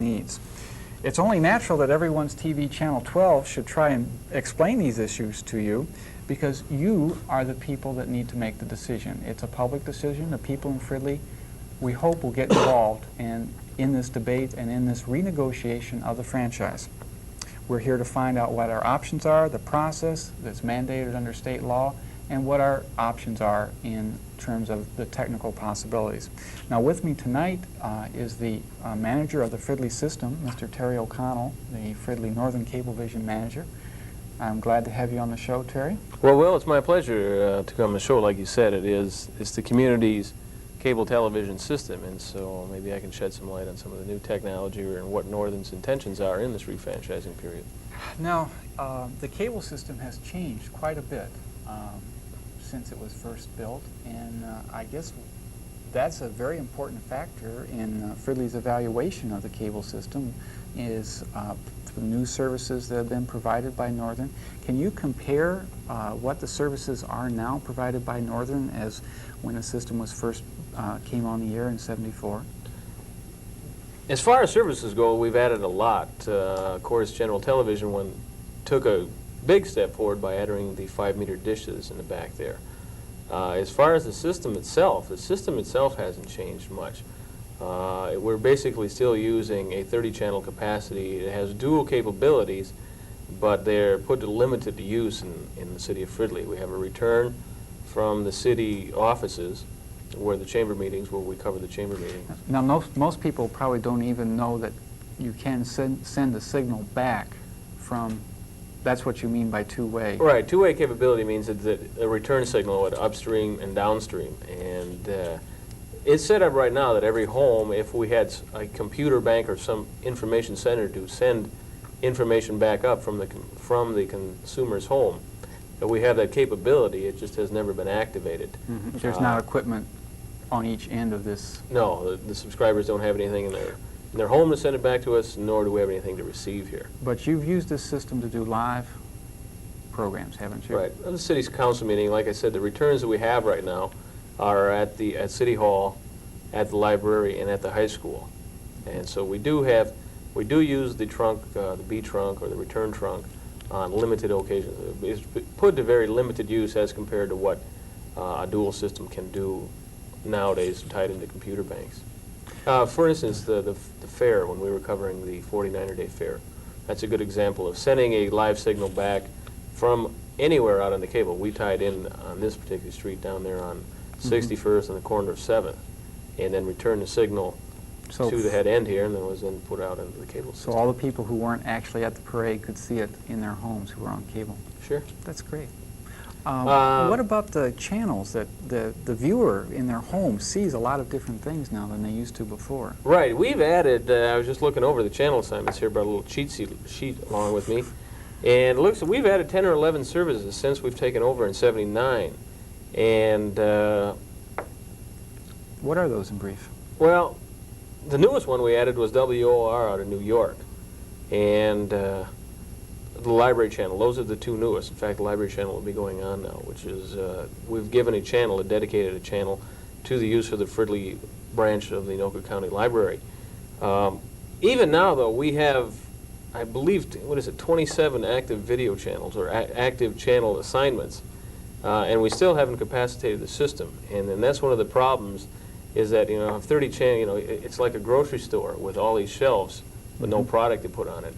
needs. It's only natural that everyone's TV channel 12 should try and explain these issues to you, because you are the people that need to make the decision. It's a public decision. The people in Fridley, we hope, will get involved in this debate and in this renegotiation of the franchise. We're here to find out what our options are, the process that's mandated under state law, and what our options are in terms of the technical possibilities. Now with me tonight is the manager of the Fridley system, Mr. Terry O'Connell, the Fridley Northern Cablevision manager. I'm glad to have you on the show, Terry. Well, Will, it's my pleasure to come on the show. Like you said, it's the community's cable television system, and so maybe I can shed some light on some of the new technology and what Northern's intentions are in this refranchising period. Now, the cable system has changed quite a bit since it was first built, and I guess that's a very important factor in Fridley's evaluation of the cable system is the new services that have been provided by Northern. Can you compare what the services are now provided by Northern as when the system was first came on the air in '74? As far as services go, we've added a lot. Of course, General Television took a big step forward by adding the 5-meter dishes in the back there. As far as the system itself hasn't changed much. We're basically still using a 30-channel capacity. It has dual capabilities, but they're put to limited use in the city of Fridley. We have a return from the city offices where the chamber meetings, where we cover the chamber meetings. Now, most people probably don't even know that you can send a signal back from. That's what you mean by two-way. Right. Two-way capability means that a return signal at upstream and downstream. And it's set up right now that every home, if we had a computer bank or some information center to send information back up from the consumer's home, that we have that capability. It just has never been activated. Mm-hmm. There's not equipment on each end of this. No, the subscribers don't have anything in their home to send it back to us, nor do we have anything to receive here. But you've used this system to do live programs, haven't you? Right. At the city's council meeting, like I said, the returns that we have right now are at City Hall, at the library, and at the high school. And so we do use the trunk, the B trunk or the return trunk on limited occasions. It's put to very limited use as compared to what a dual system can do nowadays tied into computer banks. For instance, the fair, when we were covering the 49er Day Fair, that's a good example of sending a live signal back from anywhere out on the cable. We tied in on this particular street down there on 61st on the corner of 7th, and then returned the signal to the head end here, and then was then put out into the cable system. So all the people who weren't actually at the parade could see it in their homes who were on cable. Sure. That's great. What about the channels that the viewer in their home sees a lot of different things now than they used to before? Right. We've added, I was just looking over the channel assignments here, brought a little cheat sheet along with me, and it looks like we've added 10 or 11 services since we've taken over in '79. And what are those in brief? Well, the newest one we added was WOR out of New York, and the library channel. Those are the two newest. In fact, the library channel will be going on now, which is we've given a dedicated channel to the use of the Fridley branch of the Anoka County Library. Even now, though, we have, I believe, 27 active video channels or active channel assignments, and we still haven't capacitated the system. And then that's one of the problems, is that 30 channel, it's like a grocery store with all these shelves with no product to put on it.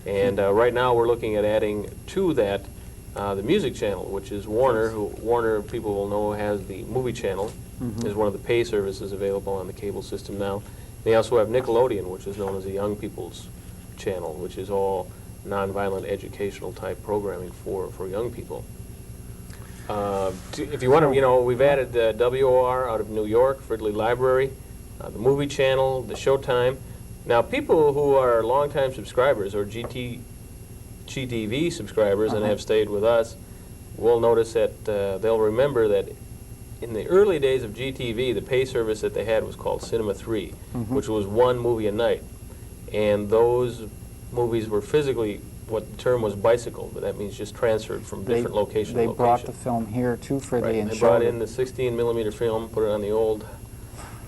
And right now we're looking at adding to that the music channel, which is Warner, who Warner people will know has the movie channel, is one of the pay services available on the cable system now. They also have Nickelodeon, which is known as the Young People's channel, which is all nonviolent educational type programming for young people. If you want to, we've added WOR out of New York, Fridley Library, the movie channel, the Showtime. Now, people who are longtime subscribers or GTV subscribers and have stayed with us will notice that they'll remember that in the early days of GTV, the pay service that they had was called Cinema 3, which was one movie a night. And those movies were physically, what the term was bicycled, but that means just transferred from different location to location. They brought the film here to Fridley and they brought in the 16mm film, put it on the old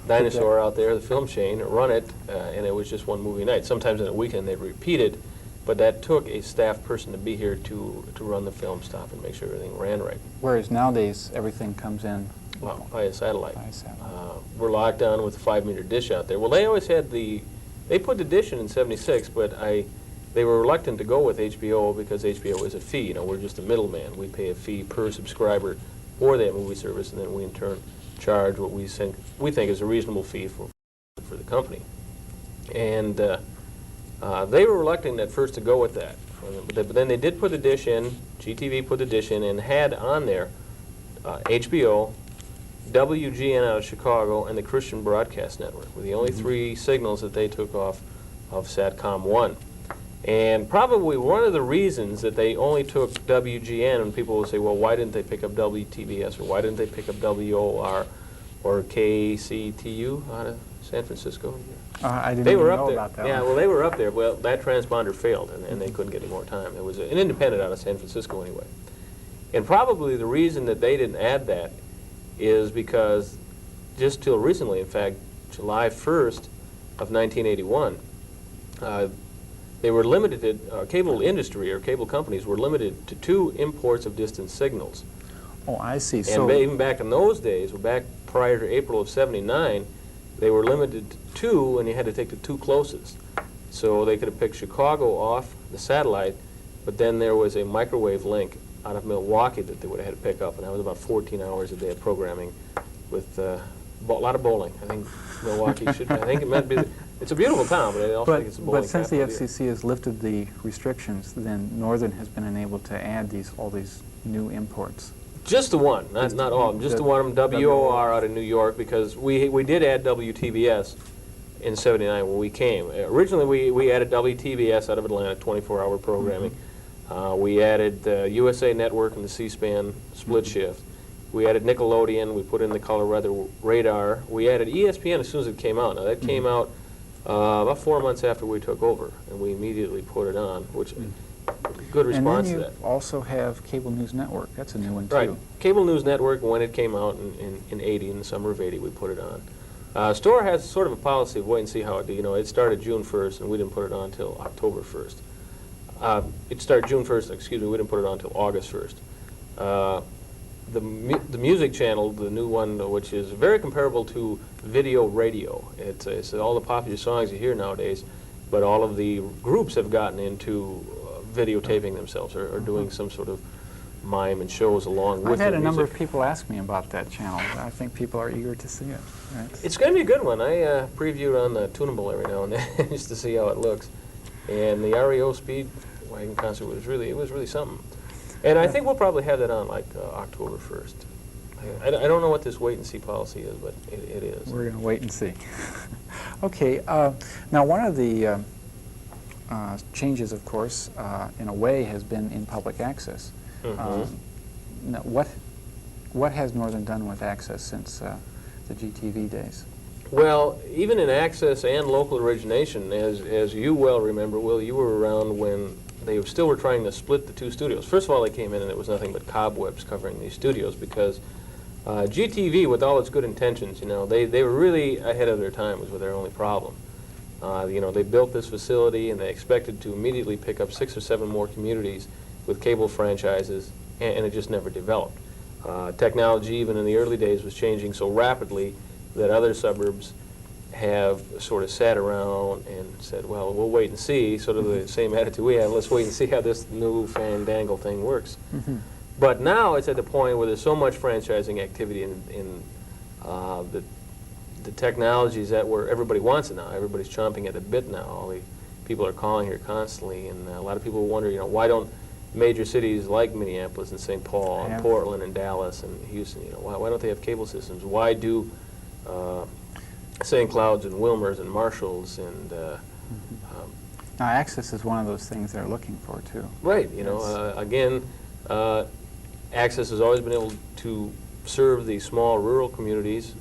Dinosaur out there, the film chain, run it, and it was just one movie night. Sometimes in a weekend they'd repeat it, but that took a staff person to be here to run the film stop and make sure everything ran right. Whereas nowadays, everything comes in Via satellite. by satellite. We're locked down with a 5-meter dish out there. Well, they always had they put the dish in '76, but they were reluctant to go with HBO because HBO is a fee. You know, we're just a middleman. We pay a fee per subscriber for that movie service, and then we in turn charge what we think is a reasonable fee for the company. And they were reluctant at first to go with that. But then they did put the dish in, GTV put the dish in, and had on there HBO, WGN out of Chicago, and the Christian Broadcast Network were the only 3 signals that they took off of Satcom 1. And probably one of the reasons that they only took WGN, and people will say, well, why didn't they pick up WTBS, or why didn't they pick up WOR or KCTU out of San Francisco? I didn't They even were up know there. about that Yeah, one. well, they were up there. Well, that transponder failed, and they couldn't get any more time. It was an independent out of San Francisco anyway. And probably the reason that they didn't add that is because just till recently, in fact, July 1st of 1981, they were limited, cable industry or cable companies were limited to 2 imports of distance signals. Oh, I see. And So even back in those days, back prior to April of '79, they were limited to 2, and you had to take the 2 closest. So they could have picked Chicago off the satellite, but then there was a microwave link out of Milwaukee that they would have had to pick up, and that was about 14 hours a day of programming with a lot of bowling. I think Milwaukee should, I think it might be, it's a beautiful town, but I also think it's a bowling but since the capital of FCC has lifted the restrictions, then Northern has been unable to add all these new imports. Just the one, not all of them. Just the one of them, WOR out of New York, because we did add WTBS in '79 when we came. Originally, we added WTBS out of Atlanta, 24-hour programming. We added USA Network and the C-SPAN split shift. We added Nickelodeon. We put in the Color Weather Radar. We added ESPN as soon as it came out. Now, that came out about 4 months after we took over, and we immediately put it on, which good response to And that. then you also have Cable News Network. That's a new one, too. Right. Cable News Network, when it came out in '80, in the summer of '80, we put it on. Store has sort of a policy of wait and see how it do. You know, it started June 1st, and we didn't put it on until October 1st. It started June 1st, excuse me, we didn't put it on until August 1st. The music channel, the new one, which is very comparable to video radio. It's all the popular songs you hear nowadays, but all of the groups have gotten into videotaping themselves or doing some sort of mime and shows along with I've had the a number music. of people ask me about that channel. I think people are eager to see it. It's going to be a good one. I preview it on the Tunable every now and then just to see how it looks. And the REO Speedwagon concert was really something. And I think we'll probably have that on like October 1st. I don't know what this wait and see policy is, but it is. We're going to wait and see. Okay. Now, one of the changes, of course, in a way, has been in public access. Now, what has Northern done with access since the GTV days? Well, even in access and local origination, as you well remember, Will, you were around when they still were trying to split the 2 studios. First of all, they came in and it was nothing but cobwebs covering these studios because GTV, with all its good intentions, you know, they were really ahead of their time was their only problem. You know, they built this facility and they expected to immediately pick up 6 or 7 more communities with cable franchises, and it just never developed. Technology, even in the early days, was changing so rapidly that other suburbs have sort of sat around and said, well, we'll wait and see, sort of the same attitude we have, let's wait and see how this new fandangle thing works. But now it's at the point where there's so much franchising activity in the technologies that where everybody wants it now. Everybody's chomping at the bit now. All the people are calling here constantly, and a lot of people wonder, you know, why don't major cities like Minneapolis and St. Paul and Portland and Dallas and Houston, you know, why don't they have cable systems? Why do St. Clouds and Wilmers and Marshalls and Now, access is one of those things they're looking for, too. right, you know, again, access has always been able to serve the small rural communities,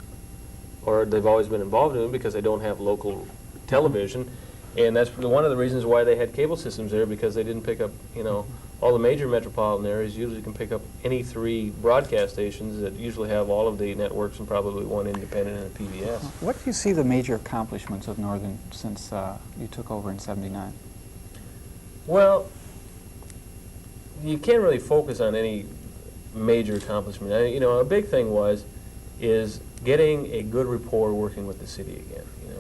or they've always been involved in them because they don't have local television, and that's one of the reasons why they had cable systems there, because they didn't pick up, you know, all the major metropolitan areas usually can pick up any 3 broadcast stations that usually have all of the networks and probably one independent and a PBS. What do you see the major accomplishments of Northern since you took over in '79? Well, you can't really focus on any major accomplishment. You know, a big thing is getting a good rapport working with the city again. You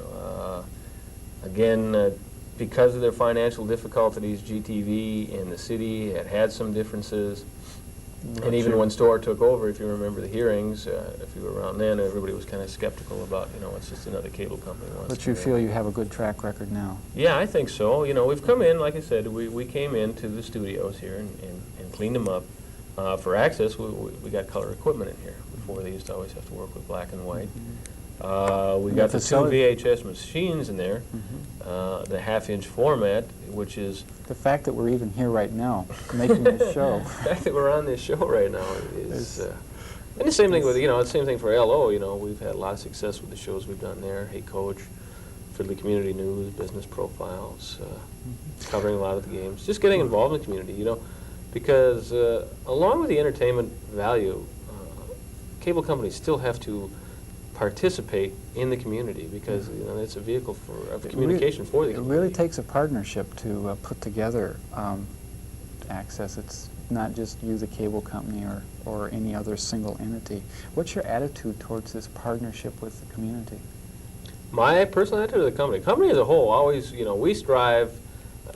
know, because of their financial difficulties, GTV and the city had some differences. And even when Storer took over, if you remember the hearings, if you were around then, everybody was kind of skeptical about, you know, it's just another cable company. But you feel you have a good track record now? Yeah, I think so. You know, we've come in, like I said, we came into the studios here and cleaned them up. For access, we got color equipment in here. Before, they used to always have to work with black and white. We got the 2 VHS machines in there, the half-inch format, which is... The fact that we're even here right now, making this show. The fact that we're on this show right now is... and the same thing with, you know, the same thing for LO, you know, we've had a lot of success with the shows we've done there. Hey Coach, Fridley Community News, Business Profiles, covering a lot of the games. Just getting involved in the community, you know, because along with the entertainment value, cable companies still have to participate in the community because, you know, it's a vehicle of communication for the community. It really takes a partnership to put together access. It's not just you, the cable company, or any other single entity. What's your attitude towards this partnership with the community? My personal attitude to the company as a whole, always, you know, we strive,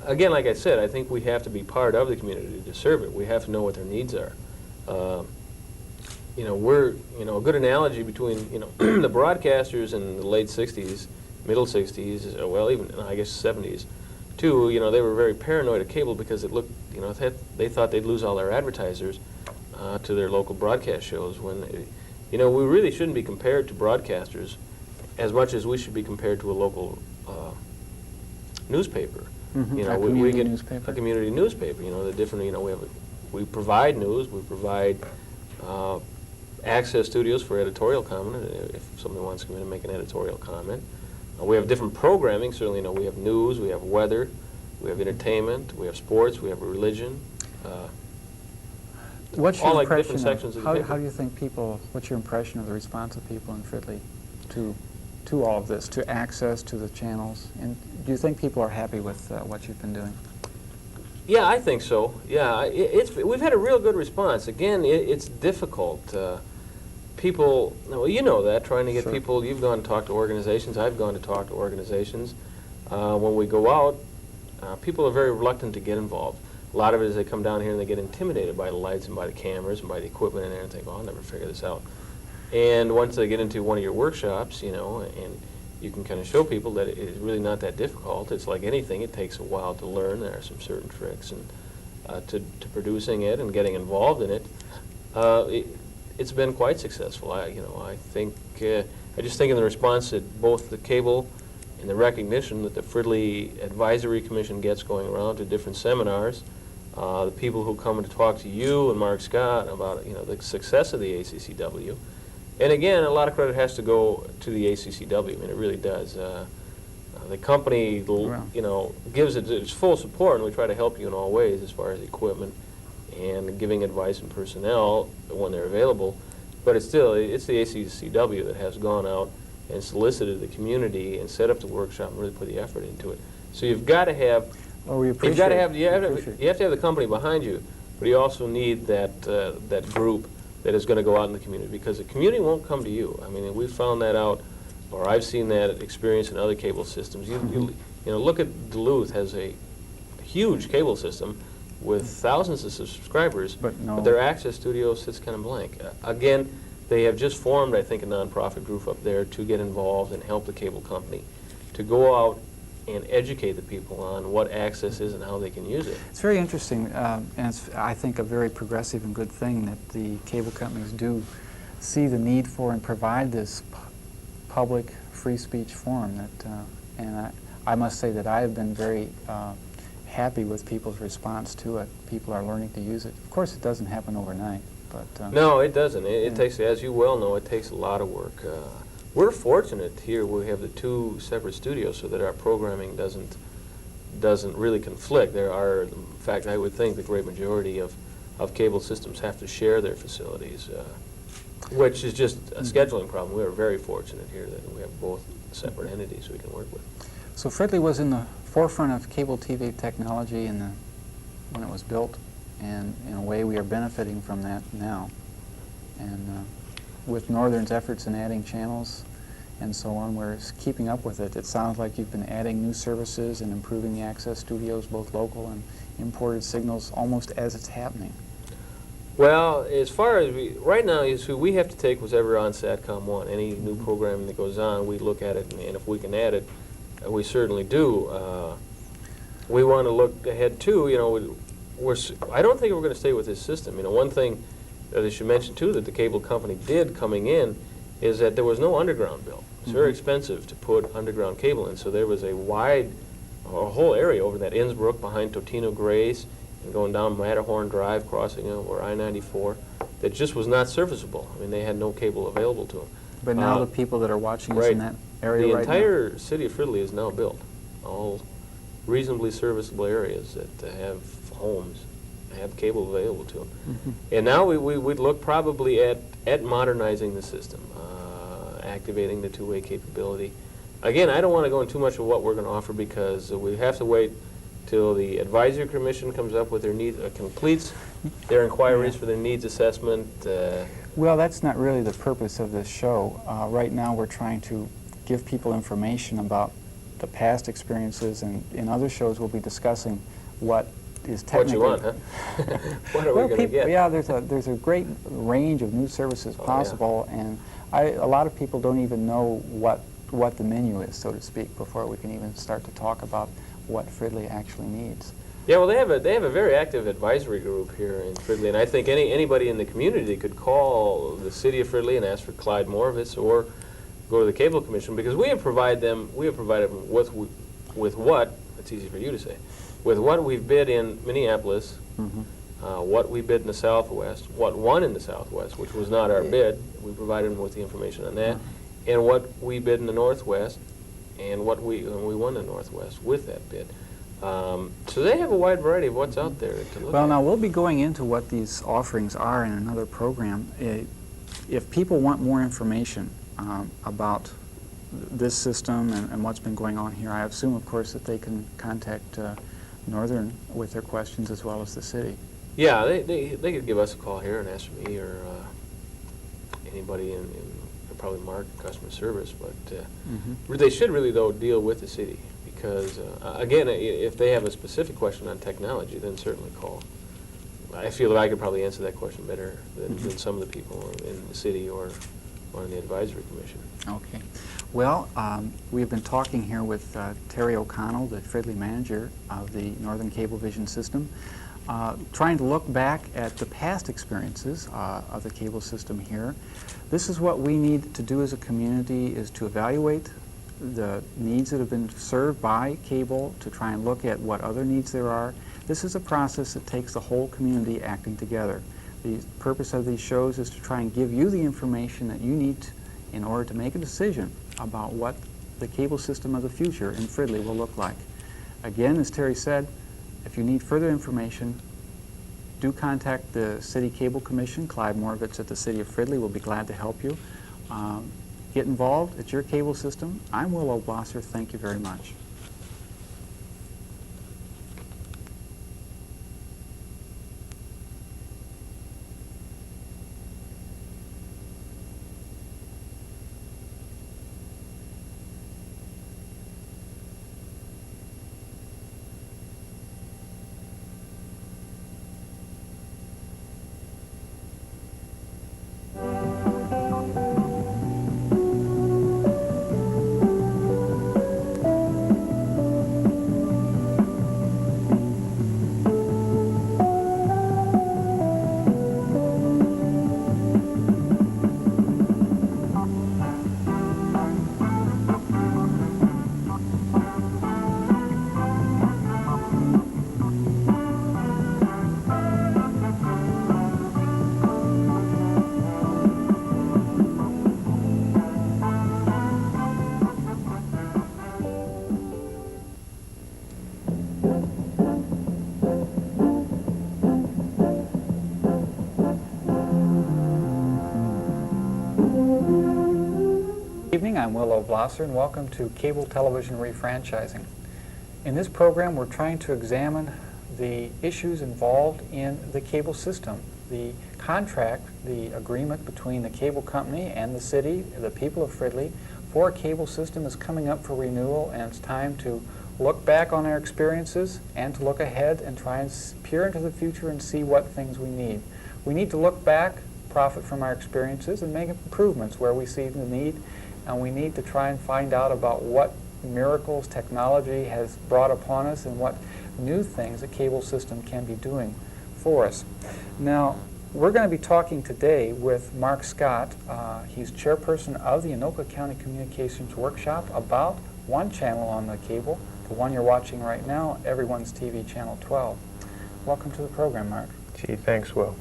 again, like I said, I think we have to be part of the community to serve it. We have to know what their needs are. You know, we're, you know, a good analogy between, you know, the broadcasters in the late 60s, middle 60s, well, even, I guess, 70s, too, you know, they were very paranoid of cable because it looked, you know, they thought they'd lose all their advertisers to their local broadcast shows when, you know, we really shouldn't be compared to broadcasters as much as we should be compared to a local newspaper. You know, we get newspaper. A community newspaper. You know, the different. You know, we provide news. We provide access studios for editorial comment. If somebody wants to come in and make an editorial comment, we have different programming. Certainly, you know, we have news. We have weather. We have entertainment. We have sports. We have religion. What's your all like impression different sections of the paper. How do you think people? What's your impression of the response of people in Fridley to all of this, to access to the channels? And do you think people are happy with what you've been doing? Yeah, I think so. Yeah, we've had a real good response. Again, it's difficult. People, well, you know that, trying to get Sure. people, you've gone to talk to organizations, I've gone to talk to organizations. When we go out, people are very reluctant to get involved. A lot of it is they come down here and they get intimidated by the lights and by the cameras and by the equipment in there and think, oh, I'll never figure this out. And once they get into one of your workshops, you know, and you can kind of show people that it is really not that difficult. It's like anything, it takes a while to learn. There are some certain tricks and to producing it and getting involved in it. It's been quite successful. I just think in the response that both the cable and the recognition that the Fridley Advisory Commission gets going around to different seminars, the people who come and talk to you and Mark Scott about, you know, the success of the ACCW. And again, a lot of credit has to go to the ACCW. I mean, it really does. The company, you know, gives it its full support, and we try to help you in all ways as far as equipment and giving advice and personnel when they're available. But it's still, it's the ACCW that has gone out and solicited the community and set up the workshop and really put the effort into it. So you've got to have, you have to have the company behind you, but you also need that group that is going to go out in the community, because the community won't come to you. I mean, we've found that out, or I've seen that experience in other cable systems. You know, look at Duluth has a huge cable system with thousands of subscribers, but their access studio sits kind of blank. Again, they have just formed, I think, a nonprofit group up there to get involved and help the cable company to go out and educate the people on what access is and how they can use it. It's very interesting, and it's, I think, a very progressive and good thing that the cable companies do see the need for and provide this public free speech forum. And I must say that I have been very happy with people's response to it. People are learning to use it. Of course, it doesn't happen overnight. But no, it doesn't. It takes, as you well know, it takes a lot of work. We're fortunate here. We have the two separate studios so that our programming doesn't doesn't really conflict. There are, in fact, I would think the great majority of cable systems have to share their facilities, which is just a scheduling problem. We are very fortunate here that we have both separate entities we can work with. So Fridley was in the forefront of cable TV technology when it was built, and in a way we are benefiting from that now. And with Northern's efforts in adding channels and so on, we're keeping up with it. It sounds like you've been adding new services and improving the access studios, both local and imported signals, almost as it's happening. Well, as far as right now, is who we have to take whatever on Satcom 1. Any new programming that goes on, we look at it, and if we can add it, we certainly do. We want to look ahead too. You know, I don't think we're going to stay with this system. You know, one thing that I should mention too that the cable company did coming in is that there was no underground built. It's very expensive to put underground cable in, so there was a whole area over that Innsbruck behind Totino Grace and going down Matterhorn Drive, crossing over I-94, that just was not serviceable. I mean, they had no cable available to them. But now the people that are watching us in that area right now, the entire city of Fridley is now built. All reasonably serviceable areas that have homes, have cable available to them. And now we'd look probably at modernizing the system, activating the two-way capability. Again, I don't want to go into too much of what we're going to offer because we have to wait till the advisory commission comes up with their needs, completes their inquiries for their needs assessment. Well, that's not really the purpose of this show. Right now we're trying to give people information about the past experiences, and in other shows we'll be discussing what is technically... What you want, huh? What are we going to get? Yeah, there's a great range of new services possible, and a lot of people don't even know what the menu is, so to speak, before we can even start to talk about what Fridley actually needs. Yeah, well, they have a very active advisory group here in Fridley, and I think anybody in the community could call the city of Fridley and ask for Clyde Moravitz, or go to the Cable Commission, because we have provided them with what, it's easy for you to say, with what we've bid in Minneapolis, what we bid in the Southwest, what won in the Southwest, which was not our bid, we provided them with the information on that, and what we bid in the Northwest, and what we won the Northwest with that bid. So they have a wide variety of what's out there to look at. Well, now we'll be going into what these offerings are in another program. If people want more information about this system and what's been going on here, I assume, of course, that they can contact Northern with their questions as well as the city. Yeah, they could give us a call here and ask me or anybody in probably Mark customer service, but they should really, though, deal with the city because, again, if they have a specific question on technology, then certainly call. I feel that I could probably answer that question better than some of the people in the city or in the advisory commission. Okay. Well, we've been talking here with Terry O'Connell, the Fridley manager of the Northern Cablevision system, trying to look back at the past experiences of the cable system here. This is what we need to do as a community, is to evaluate the needs that have been served by cable, to try and look at what other needs there are. This is a process that takes the whole community acting together. The purpose of these shows is to try and give you the information that you need in order to make a decision about what the cable system of the future in Fridley will look like. Again, as Terry said, if you need further information, do contact the City Cable Commission. Clyde Moravitz at the City of Fridley will be glad to help you. Get involved. It's your cable system. I'm Will Oblosser. Thank you very much. I'm Willow Blosser, and welcome to Cable Television Refranchising. In this program, we're trying to examine the issues involved in the cable system. The contract, the agreement between the cable company and the city, the people of Fridley, for a cable system is coming up for renewal, and it's time to look back on our experiences and to look ahead and try and peer into the future and see what things we need. We need to look back, profit from our experiences, and make improvements where we see the need, and we need to try and find out about what miracles technology has brought upon us and what new things the cable system can be doing for us. Now, we're going to be talking today with Mark Scott. He's chairperson of the Anoka County Communications Workshop about one channel on the cable, the one you're watching right now, Everyone's TV Channel 12. Welcome to the program, Mark. Gee, thanks, Will.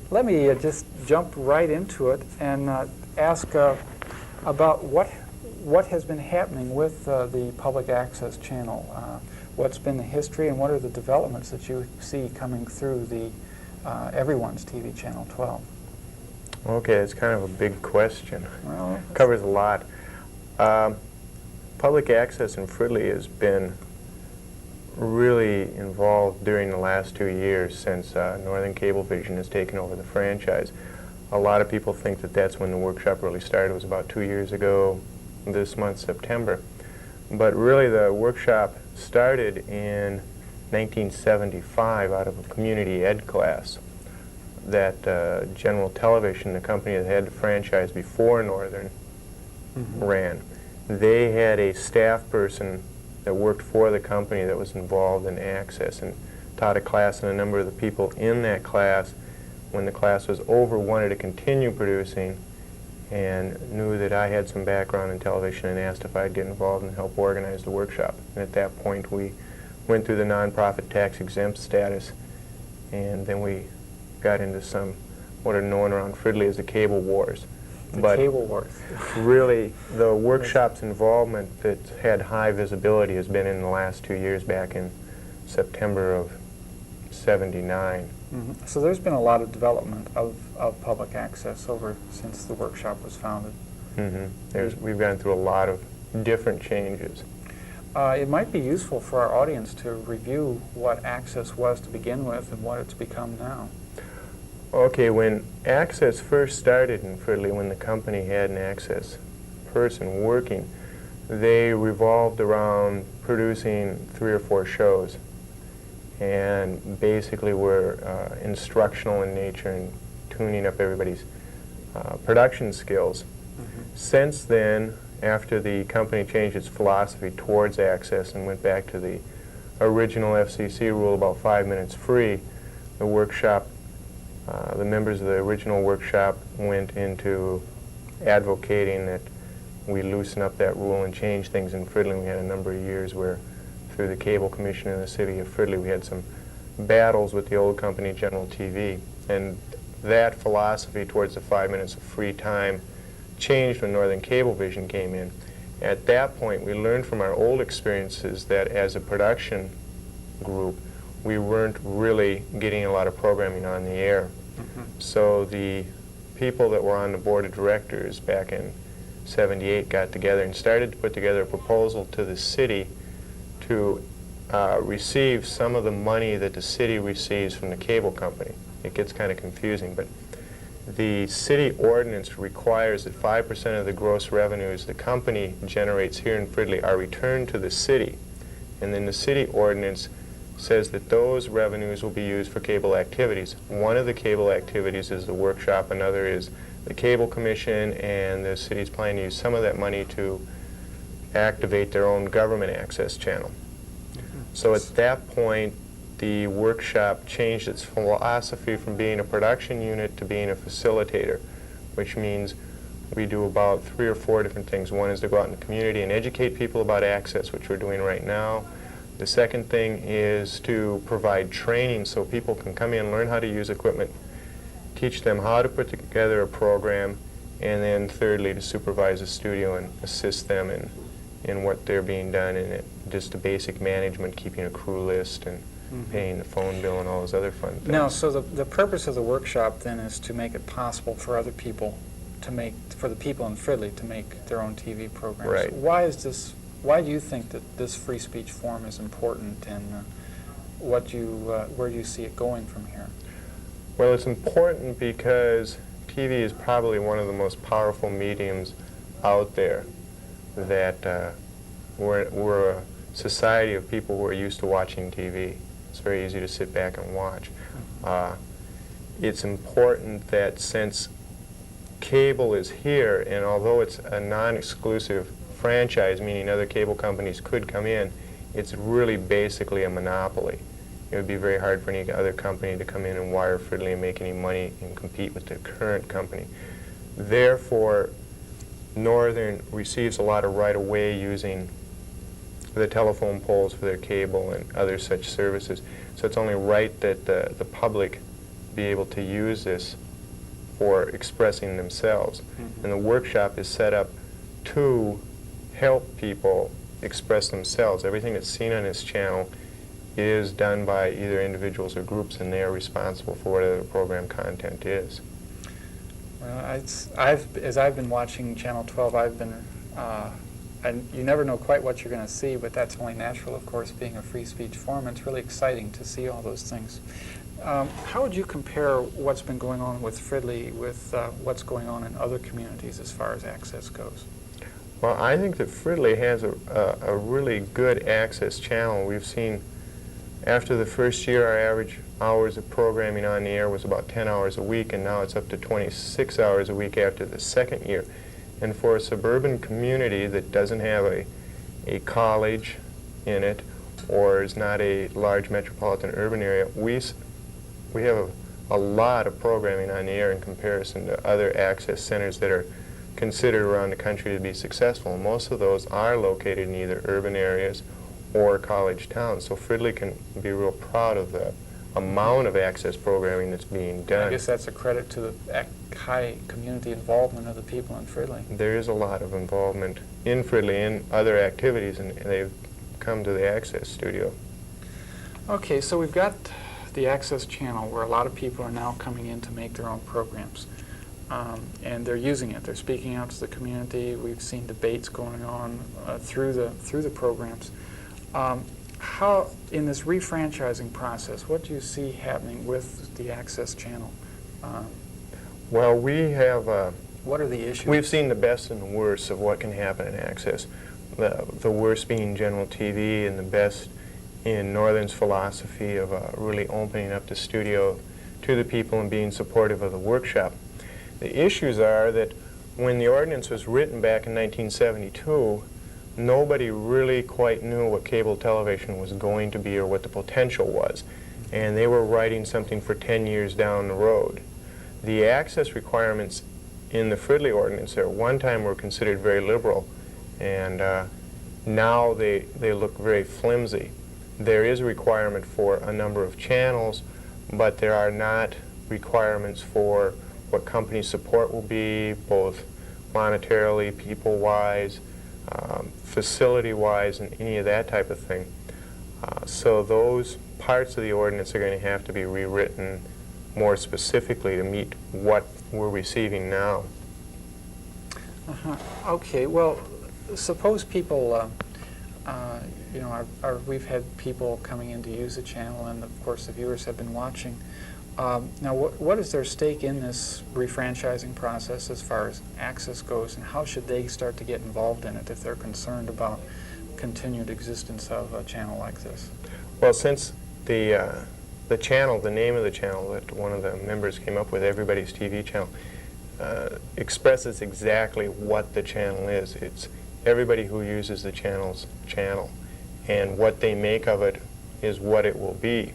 Let me just jump right into it and ask about what has been happening with the public access channel. What's been the history and what are the developments that you see coming through the Everyone's TV Channel 12? Okay, it's kind of a big question. Well, Covers a lot. Public access in Fridley has been really involved during the last 2 years since Northern Cablevision has taken over the franchise. A lot of people think that that's when the workshop really started. It was about 2 years ago this month, September. But really the workshop started in 1975 out of a community ed class that General Television, the company that had the franchise before Northern, ran. They had a staff person that worked for the company that was involved in access and taught a class, and a number of the people in that class, when the class was over, wanted to continue producing and knew that I had some background in television and asked if I'd get involved and help organize the workshop. And at that point we went through the nonprofit tax exempt status, and then we got into some what are known around Fridley as the cable wars. the cable wars. Really, the workshop's involvement that's had high visibility has been in the last 2 years, back in September of '79. So there's been a lot of development of public access since the workshop was founded. We've gone through a lot of different changes. It might be useful for our audience to review what access was to begin with and what it's become now. Okay, when access first started in Fridley, when the company had an access person working, they revolved around producing 3 or 4 shows, and basically were instructional in nature and tuning up everybody's production skills. Since then, after the company changed its philosophy towards access and went back to the original FCC rule about 5 minutes free, the workshop, the members of the original workshop went into advocating that we loosen up that rule and change things in Fridley. We had a number of years where, through the Cable Commission in the city of Fridley, we had some battles with the old company, General TV. And that philosophy towards the 5 minutes of free time changed when Northern Cablevision came in. At that point, we learned from our old experiences that as a production group, we weren't really getting a lot of programming on the air. So the people that were on the board of directors back in '78 got together and started to put together a proposal to the city to receive some of the money that the city receives from the cable company. It gets kind of confusing, but the city ordinance requires that 5% of the gross revenues the company generates here in Fridley are returned to the city, and then the city ordinance says that those revenues will be used for cable activities. One of the cable activities is the workshop, another is the Cable Commission, and the city's planning to use some of that money to activate their own government access channel. So at that point, the workshop changed its philosophy from being a production unit to being a facilitator, which means we do about 3 or 4 different things. One is to go out in the community and educate people about access, which we're doing right now. The second thing is to provide training so people can come in, learn how to use equipment, teach them how to put together a program, and then thirdly to supervise the studio and assist them in what they're being done, and just the basic management, keeping a crew list and paying the phone bill and all those other fun things. Now, so the purpose of the workshop then is to make it possible for other people for the people in Fridley to make their own TV programs. Right. Why do you think that this free speech forum is important, and where do you see it going from here? Well, it's important because TV is probably one of the most powerful mediums out there. That we're a society of people who are used to watching TV. It's very easy to sit back and watch. It's important that since cable is here, and although it's a non-exclusive franchise, meaning other cable companies could come in, it's really basically a monopoly. It would be very hard for any other company to come in and wire Fridley and make any money and compete with the current company. Therefore, Northern receives a lot of right-of-way using the telephone poles for their cable and other such services. So it's only right that the public be able to use this for expressing themselves. And the workshop is set up to help people express themselves. Everything that's seen on this channel is done by either individuals or groups, and they are responsible for whatever the program content is. Well, as I've been watching Channel 12, and you never know quite what you're going to see, but that's only natural, of course, being a free speech forum. It's really exciting to see all those things. How would you compare what's been going on with Fridley with what's going on in other communities as far as access goes? Well, I think that Fridley has a really good access channel. We've seen, after the first year, our average hours of programming on the air was about 10 hours a week, and now it's up to 26 hours a week after the second year. And for a suburban community that doesn't have a college in it, or is not a large metropolitan urban area, we have a lot of programming on the air in comparison to other access centers that are considered around the country to be successful. Most of those are located in either urban areas or college towns. So Fridley can be real proud of the amount of access programming that's being done. I guess that's a credit to the high community involvement of the people in Fridley. There is a lot of involvement in Fridley in other activities, and they've come to the access studio. Okay, so we've got the access channel where a lot of people are now coming in to make their own programs. And they're using it. They're speaking out to the community. We've seen debates going on through the programs. How, in this refranchising process, what do you see happening with the access channel? Well, we have... what are the issues? We've seen the best and the worst of what can happen in access. The worst being general TV, and the best in Northern's philosophy of really opening up the studio to the people and being supportive of the workshop. The issues are that when the ordinance was written back in 1972, nobody really quite knew what cable television was going to be or what the potential was. And they were writing something for 10 years down the road. The access requirements in the Fridley ordinance at one time were considered very liberal, and now they look very flimsy. There is a requirement for a number of channels, but there are not requirements for what company support will be, both monetarily, people-wise, facility-wise, and any of that type of thing. So those parts of the ordinance are going to have to be rewritten more specifically to meet what we're receiving now. Okay, well, suppose people, you know, we've had people coming in to use the channel, and of course the viewers have been watching. Now, what is their stake in this refranchising process as far as access goes, and how should they start to get involved in it if they're concerned about continued existence of a channel like this? Well, since the channel, the name of the channel that one of the members came up with, Everybody's TV Channel, expresses exactly what the channel is. It's everybody who uses the channel's channel, and what they make of it is what it will be.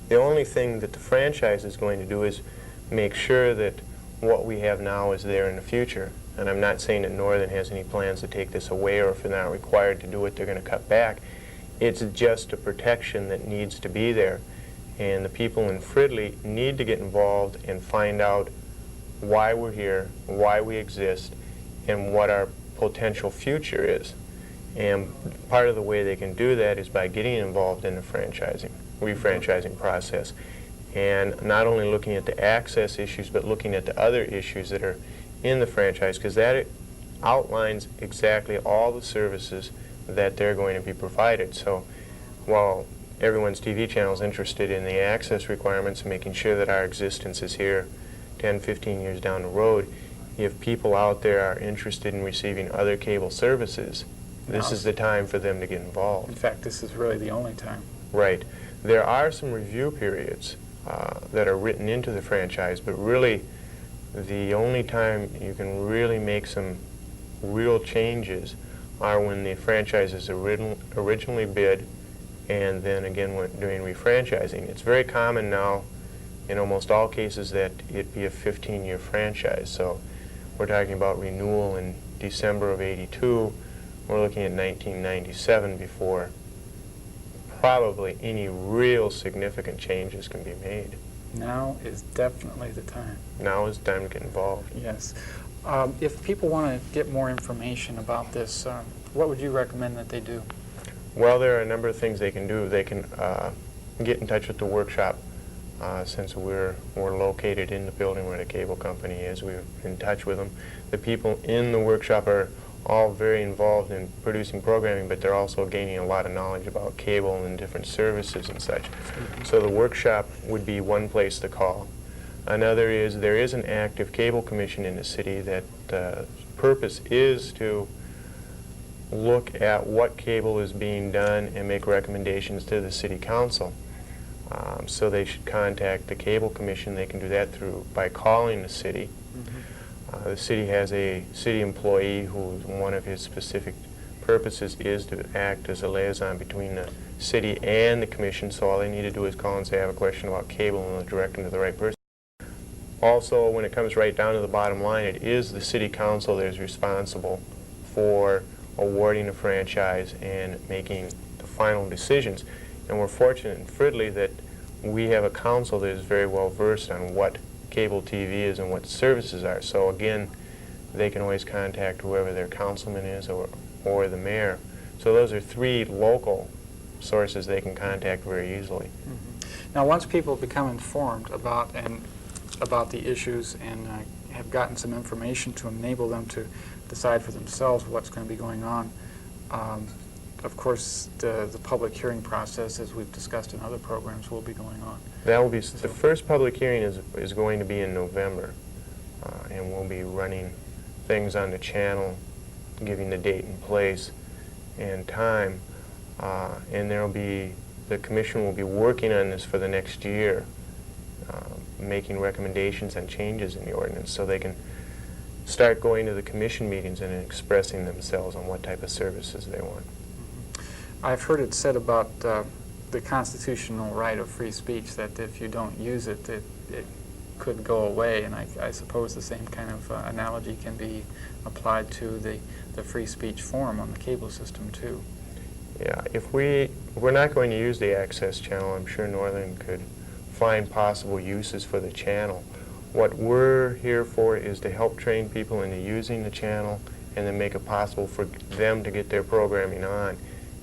The only thing that the franchise is going to do is make sure that what we have now is there in the future. And I'm not saying that Northern has any plans to take this away, or if they're not required to do it, they're going to cut back. It's just a protection that needs to be there. And the people in Fridley need to get involved and find out why we're here, why we exist, and what our potential future is. And part of the way they can do that is by getting involved in the refranchising process, and not only looking at the access issues, but looking at the other issues that are in the franchise, because that outlines exactly all the services that they're going to be provided. So while everyone's TV channel is interested in the access requirements and making sure that our existence is here 10, 15 years down the road, if people out there are interested in receiving other cable services, this is the time for them to get involved. In fact, this is really the only time. Right. There are some review periods that are written into the franchise, but really the only time you can really make some real changes are when the franchise is originally bid, and then again when doing refranchising. It's very common now in almost all cases that it be a 15-year franchise. So we're talking about renewal in December of '82. We're looking at 1997 before probably any real significant changes can be made. Now is definitely the time. Now is the time to get involved. Yes. If people want to get more information about this, what would you recommend that they do? Well, there are a number of things they can do. They can get in touch with the workshop, since we're located in the building where the cable company is. We're in touch with them. The people in the workshop are all very involved in producing programming, but they're also gaining a lot of knowledge about cable and different services and such. So the workshop would be one place to call. Another is there is an active cable commission in the city that purpose is to look at what cable is being done and make recommendations to the city council. So they should contact the cable commission. They can do that by calling the city. The city has a city employee who one of his specific purposes is to act as a liaison between the city and the commission, so all they need to do is call and say, I have a question about cable, and they'll direct them to the right person. Also, when it comes right down to the bottom line, it is the city council that is responsible for awarding a franchise and making the final decisions. And we're fortunate in Fridley that we have a council that is very well versed on what cable TV is and what the services are. So again, they can always contact whoever their councilman is or the mayor. So those are three local sources they can contact very easily. Now, once people become informed about the issues and have gotten some information to enable them to decide for themselves what's going to be going on, of course, the public hearing process, as we've discussed in other programs, will be going on. That will be the first public hearing is going to be in November, and we'll be running things on the channel, giving the date and place and time, and the commission will be working on this for the next year, making recommendations on changes in the ordinance so they can start going to the commission meetings and expressing themselves on what type of services they want. I've heard it said about the constitutional right of free speech that if you don't use it, it could go away, and I suppose the same kind of analogy can be applied to the free speech forum on the cable system too. Yeah, if we're not going to use the access channel, I'm sure Northern could find possible uses for the channel. What we're here for is to help train people into using the channel and then make it possible for them to get their programming on.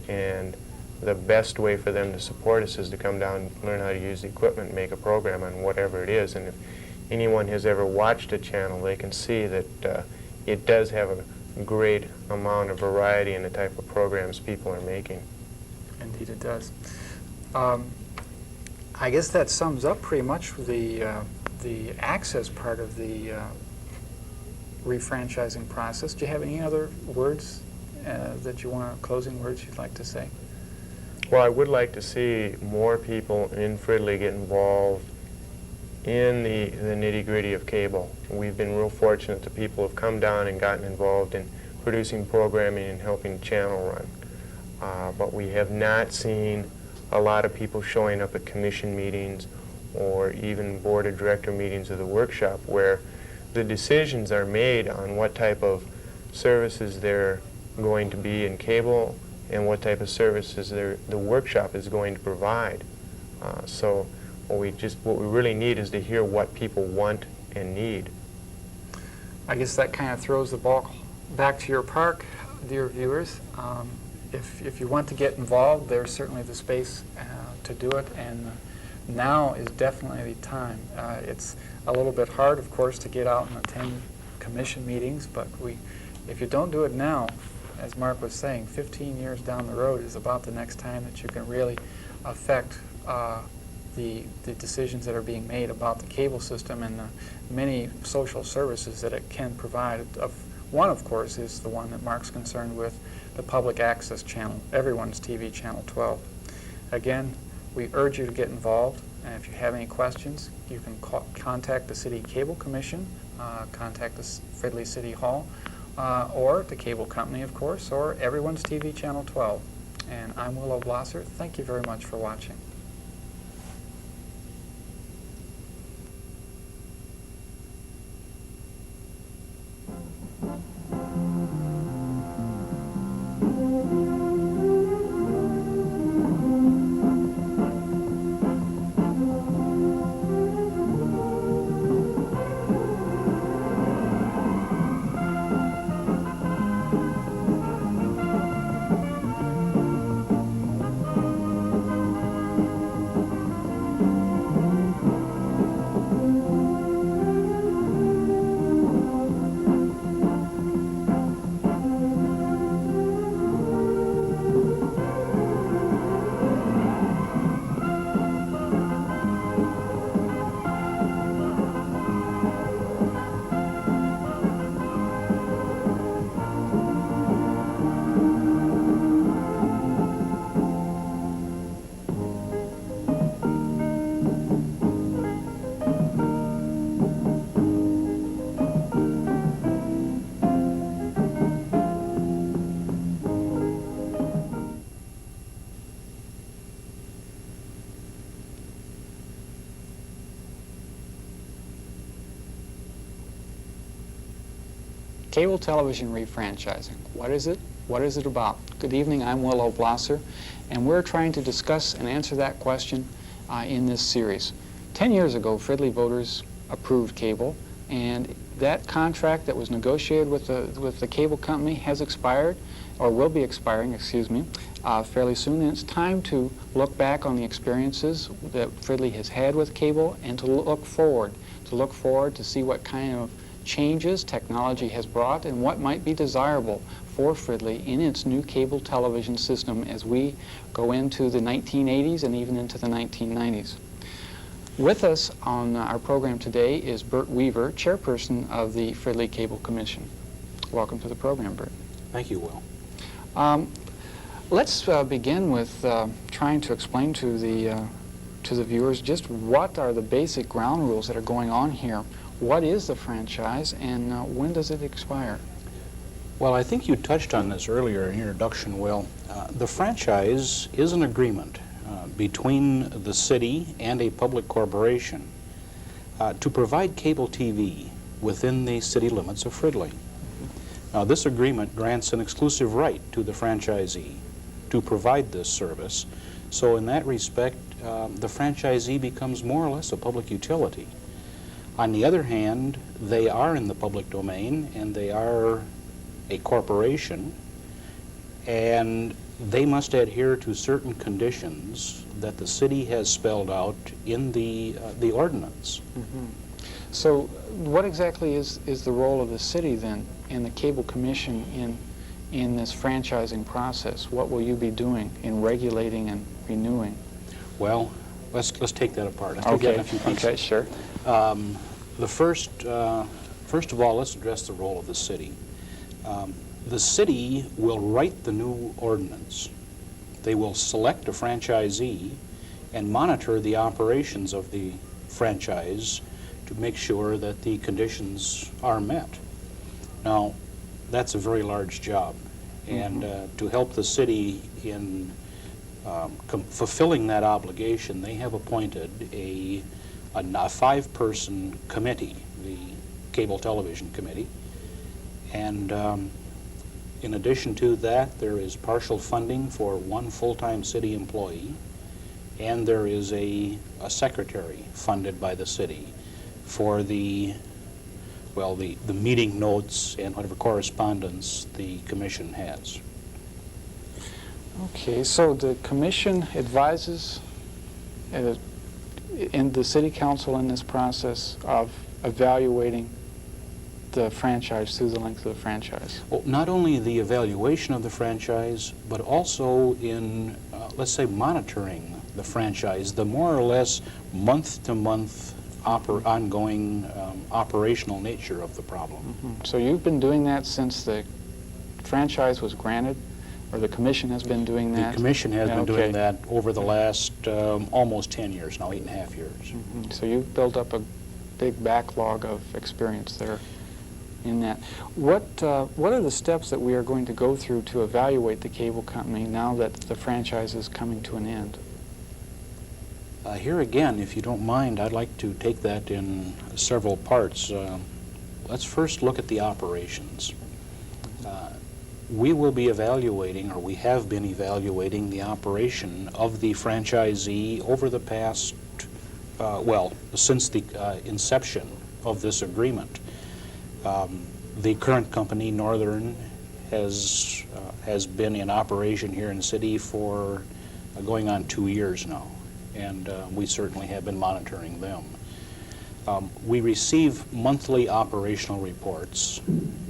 And the best way for them to support us is to come down and learn how to use the equipment and make a program on whatever it is. And if anyone has ever watched a channel, they can see that it does have a great amount of variety in the type of programs people are making. Indeed it does. I guess that sums up pretty much the access part of the refranchising process. Do you have any other words that you want, closing words you'd like to say? Well, I would like to see more people in Fridley get involved in the nitty-gritty of cable. We've been real fortunate that people have come down and gotten involved in producing programming and helping the channel run. But we have not seen a lot of people showing up at commission meetings or even board of director meetings of the workshop where the decisions are made on what type of services they're going to be in cable and what type of services the workshop is going to provide. So what we really need is to hear what people want and need. I guess that kind of throws the ball back to your park, dear viewers. If you want to get involved, there's certainly the space to do it, and now is definitely the time. It's a little bit hard, of course, to get out and attend commission meetings, but if you don't do it now, as Mark was saying, 15 years down the road is about the next time that you can really affect the decisions that are being made about the cable system and the many social services that it can provide. One, of course, is the one that Mark's concerned with, the public access channel, everyone's TV channel 12. Again, we urge you to get involved, and if you have any questions, you can contact the City Cable Commission, contact the Fridley City Hall, or the cable company, of course, or everyone's TV channel 12. And I'm Willow Blosser. Thank you very much for watching. Cable television refranchising. What is it? What is it about? Good evening, I'm Willow Blosser, and we're trying to discuss and answer that question in this series. 10 years ago, Fridley voters approved cable, and that contract that was negotiated with the cable company has expired, or will be expiring, excuse me, fairly soon, and it's time to look back on the experiences that Fridley has had with cable and to look forward to see what kind of changes technology has brought and what might be desirable for Fridley in its new cable television system as we go into the 1980s and even into the 1990s. With us on our program today is Bert Weaver, chairperson of the Fridley Cable Commission. Welcome to the program, Bert. Thank you, Will. Let's begin with trying to explain to the viewers just what are the basic ground rules that are going on here. What is the franchise, and when does it expire? Well, I think you touched on this earlier in your introduction, Will. The franchise is an agreement between the city and a public corporation to provide cable TV within the city limits of Fridley. Now, this agreement grants an exclusive right to the franchisee to provide this service, so in that respect, the franchisee becomes more or less a public utility. On the other hand, they are in the public domain, and they are a corporation, and they must adhere to certain conditions that the city has spelled out in the ordinance. Mm-hmm. So what exactly is the role of the city then in the Cable Commission in this franchising process? What will you be doing in regulating and renewing? Well, let's take that apart. Let's take that in a few pieces. Okay, sure. First of all, let's address the role of the city. The city will write the new ordinance. They will select a franchisee and monitor the operations of the franchise to make sure that the conditions are met. Now, that's a very large job, and to help the city in fulfilling that obligation, they have appointed a 5-person committee, the Cable Television Committee, and in addition to that, there is partial funding for 1 full-time city employee, and there is a secretary funded by the city for the meeting notes and whatever correspondence the commission has. Okay, so the commission advises in the city council in this process of evaluating the franchise through the length of the franchise? Well, not only the evaluation of the franchise, but also in, let's say, monitoring the franchise, the more or less month-to-month ongoing operational nature of the problem. So you've been doing that since the franchise was granted, or the commission has been doing that? The commission has been Okay. doing that over the last almost 10 years now, 8.5 years. So you've built up a big backlog of experience there in that. What are the steps that we are going to go through to evaluate the cable company now that the franchise is coming to an end? Here again, if you don't mind, I'd like to take that in several parts. Let's first look at the operations. We will be evaluating, or we have been evaluating, the operation of the franchisee over the past, well, since the inception of this agreement. The current company, Northern, has been in operation here in the city for going on 2 years now, and we certainly have been monitoring them. We receive monthly operational reports,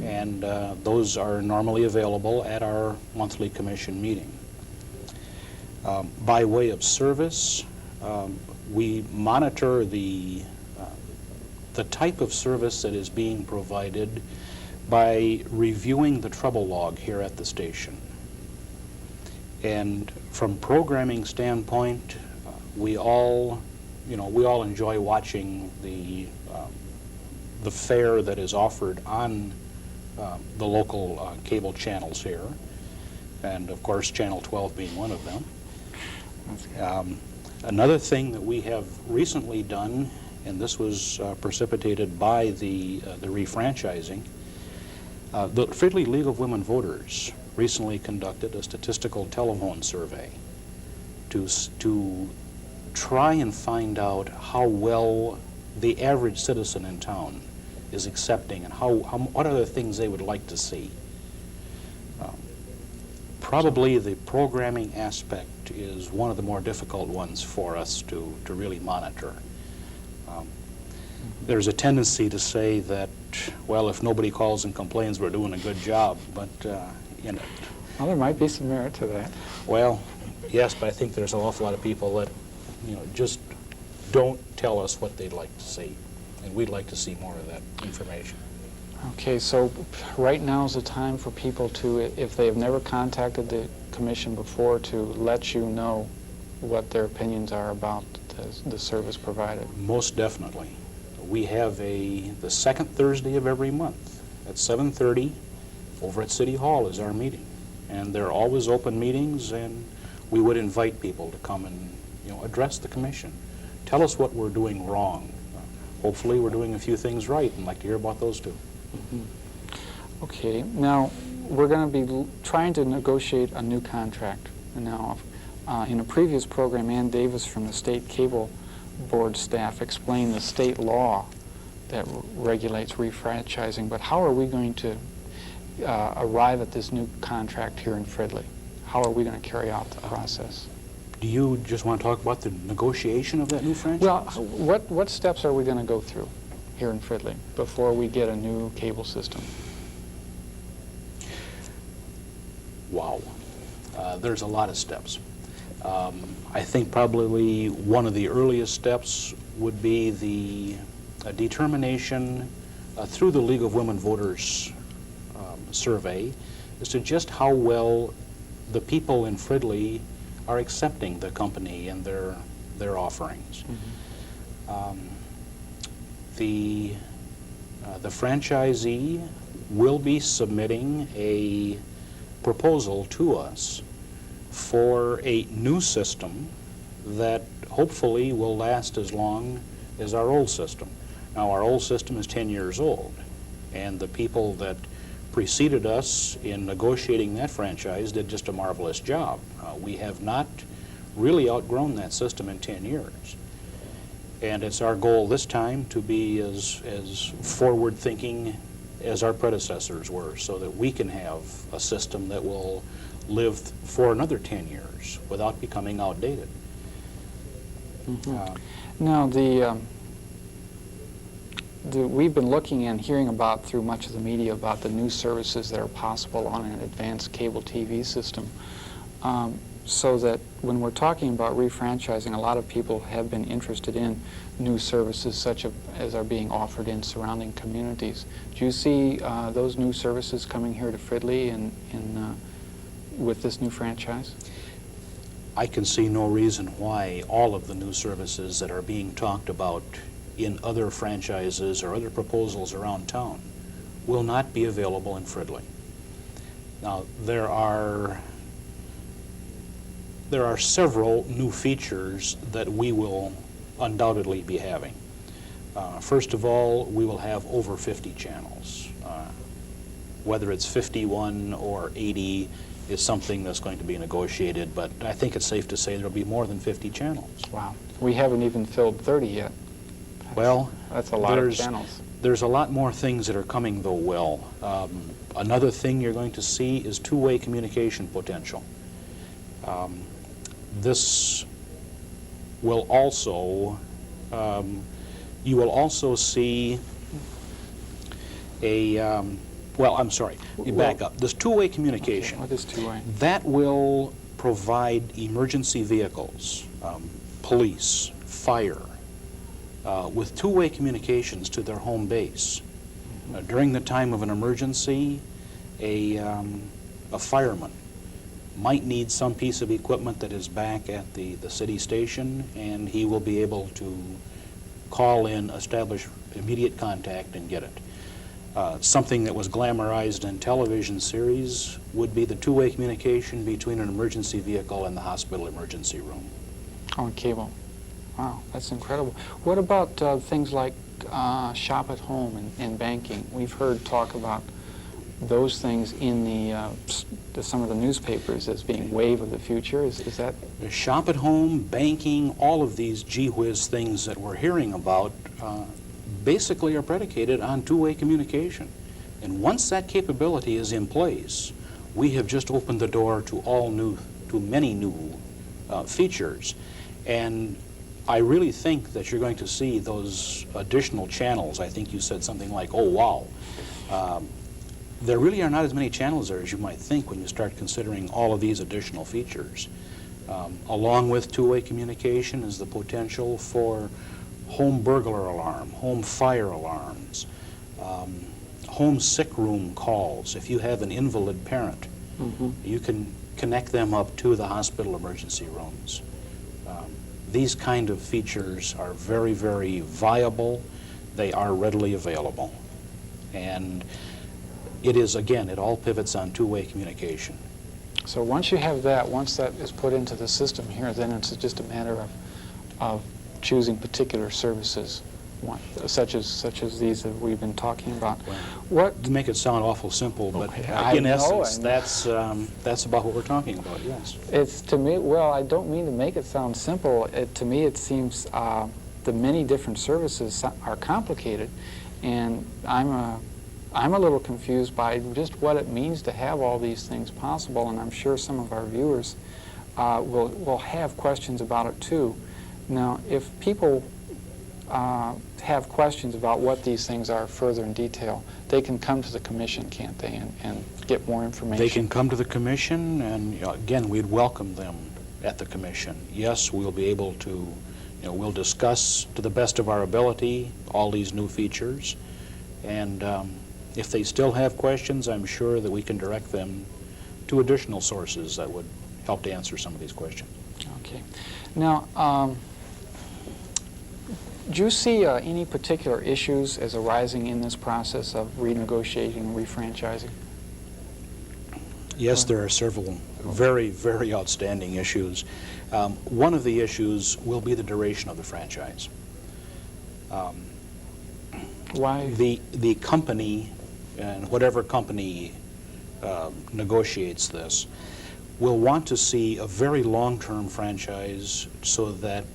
and those are normally available at our monthly commission meeting. By way of service, we monitor the type of service that is being provided by reviewing the trouble log here at the station. And from programming standpoint, we all enjoy watching the fare that is offered on the local cable channels here, and of course Channel 12 being one of them. Another thing that we have recently done, and this was precipitated by the refranchising, the Fridley League of Women Voters recently conducted a statistical telephone survey to try and find out how well the average citizen in town is accepting, and what are the things they would like to see. Probably the programming aspect is one of the more difficult ones for us to really monitor. There's a tendency to say that, well, if nobody calls and complains, we're doing a good job, but Well, there might be some merit to that. well, yes, but I think there's an awful lot of people that just don't tell us what they'd like to see, and we'd like to see more of that information. Okay, so right now is the time for people to, if they have never contacted the commission before, to let you know what their opinions are about the service provided. Most definitely. We have the second Thursday of every month at 7:30 over at City Hall is our meeting, and they're always open meetings, and we would invite people to come and address the commission. Tell us what we're doing wrong. Hopefully we're doing a few things right, and like to hear about those too. Okay, now we're going to be trying to negotiate a new contract. And now, in a previous program, Ann Davis from the State Cable Board staff explained the state law that regulates refranchising, but how are we going to arrive at this new contract here in Fridley? How are we going to carry out the process? Do you just want to talk about the negotiation of that new franchise? Well, what steps are we going to go through here in Fridley before we get a new cable system? Wow. There's a lot of steps. I think probably one of the earliest steps would be the determination through the League of Women Voters survey as to just how well the people in Fridley are accepting the company and their offerings. The franchisee will be submitting a proposal to us for a new system that hopefully will last as long as our old system. Now, our old system is 10 years old, and the people that preceded us in negotiating that franchise did just a marvelous job. We have not really outgrown that system in 10 years. And it's our goal this time to be as forward-thinking as our predecessors were, so that we can have a system that will live for another 10 years without becoming outdated. Now, we've been looking and hearing about through much of the media about the new services that are possible on an advanced cable TV system. So that when we're talking about refranchising, a lot of people have been interested in new services such as are being offered in surrounding communities. Do you see those new services coming here to Fridley with this new franchise? I can see no reason why all of the new services that are being talked about in other franchises or other proposals around town will not be available in Fridley. Now, there are several new features that we will undoubtedly be having. First of all, we will have over 50 channels. Whether it's 51 or 80 is something that's going to be negotiated, but I think it's safe to say there'll be more than 50 channels. Wow. We haven't even filled 30 yet. Well, that's a lot of channels. There's a lot more things that are coming, though, Will. Another thing you're going to see is two-way communication potential. This will also, you will also see a, well, I'm sorry, you back up. This two-way communication. Okay, what is two-way? That will provide emergency vehicles, police, fire, with two-way communications to their home base. During the time of an emergency, a fireman might need some piece of equipment that is back at the city station, and he will be able to call in, establish immediate contact, and get it. Something that was glamorized in television series would be the two-way communication between an emergency vehicle and the hospital emergency room. On cable. Wow, that's incredible. What about things like shop at home and banking? We've heard talk about those things in some of the newspapers as being wave of the future. Is that? The shop at home, banking, all of these gee whiz things that we're hearing about basically are predicated on two-way communication. And once that capability is in place, we have just opened the door to many new features. And I really think that you're going to see those additional channels. I think you said something like, oh, wow. There really are not as many channels there as you might think when you start considering all of these additional features. Along with two-way communication is the potential for home burglar alarm, home fire alarms, home sick room calls. If you have an invalid parent, you can connect them up to the hospital emergency rooms. These kind of features are very, very viable. They are readily available. And it is, again, it all pivots on two-way communication. So once you have that, once that is put into the system here, then it's just a matter of choosing particular services, such as these that we've been talking about. Well, to make it sound awful simple, but in essence, that's about what we're talking about, yes. It's, to me, well, I don't mean to make it sound simple. To me, it seems the many different services are complicated, and I'm a little confused by just what it means to have all these things possible, and I'm sure some of our viewers will have questions about it too. Now, if people have questions about what these things are further in detail, they can come to the commission, can't they, and get more information? They can come to the commission, and again, we'd welcome them at the commission. Yes, we'll be able to, we'll discuss to the best of our ability all these new features, and if they still have questions, I'm sure that we can direct them to additional sources that would help to answer some of these questions. Okay. Now, do you see any particular issues as arising in this process of renegotiating and refranchising? Yes, there are several very, very outstanding issues. One of the issues will be the duration of the franchise. Why? The company, and whatever company negotiates this, will want to see a very long-term franchise so that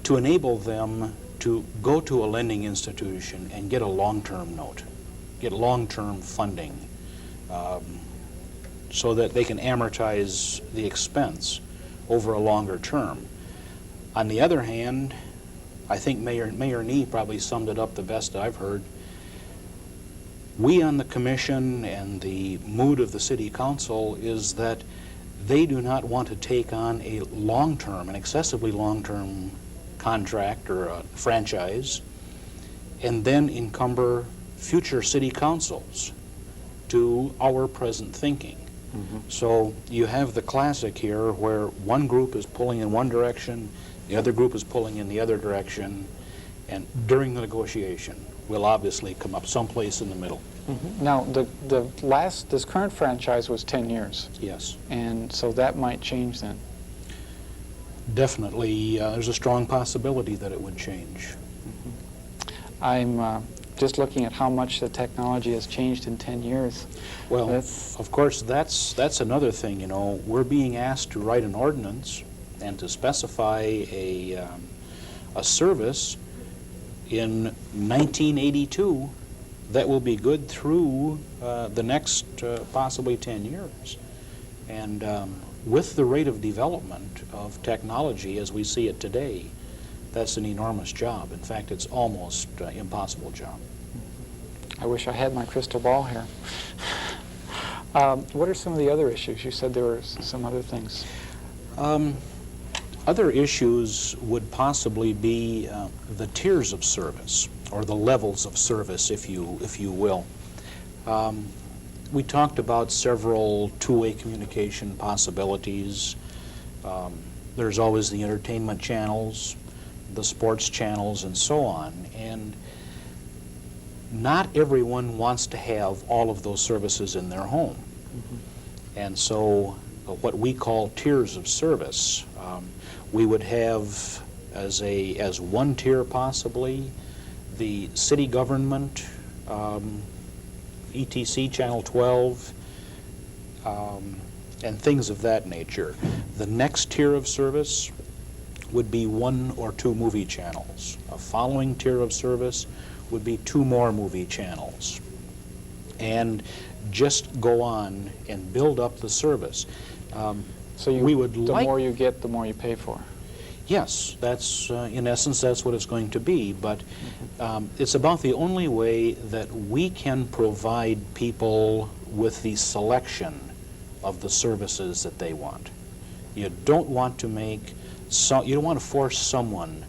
to enable them to go to a lending institution and get a long-term note, get long-term funding, so that they can amortize the expense over a longer term. On the other hand, I think Mayor Nee probably summed it up the best I've heard. We on the commission and the mood of the city council is that they do not want to take on a long-term, an excessively long-term contract or a franchise and then encumber future city councils to our present thinking. So you have the classic here where one group is pulling in one direction, the other group is pulling in the other direction, and during the negotiation, we'll obviously come up someplace in the middle. Now, this current franchise was 10 years, Yes, and so that might change then. definitely. There's a strong possibility that it would change. I'm just looking at how much the technology has changed in 10 years. Well, That's- of course, that's another thing, you know. We're being asked to write an ordinance and to specify a service in 1982 that will be good through the next possibly 10 years. And with the rate of development of technology as we see it today, that's an enormous job. In fact, it's almost an impossible job. I wish I had my crystal ball here. What are some of the other issues? You said there were some other things. Other issues would possibly be the tiers of service, or the levels of service, if you will. We talked about several two-way communication possibilities. There's always the entertainment channels, the sports channels, and so on. And not everyone wants to have all of those services in their home. And so what we call tiers of service, we would have as one tier possibly the city government, ETC Channel 12, and things of that nature. The next tier of service would be 1 or 2 movie channels. A following tier of service would be 2 more movie channels. And just go on and build up the service. So we would the like... more you get, the more you pay for. Yes, that's, in essence, that's what it's going to be, but it's about the only way that we can provide people with the selection of the services that they want. You don't want to you don't want to force someone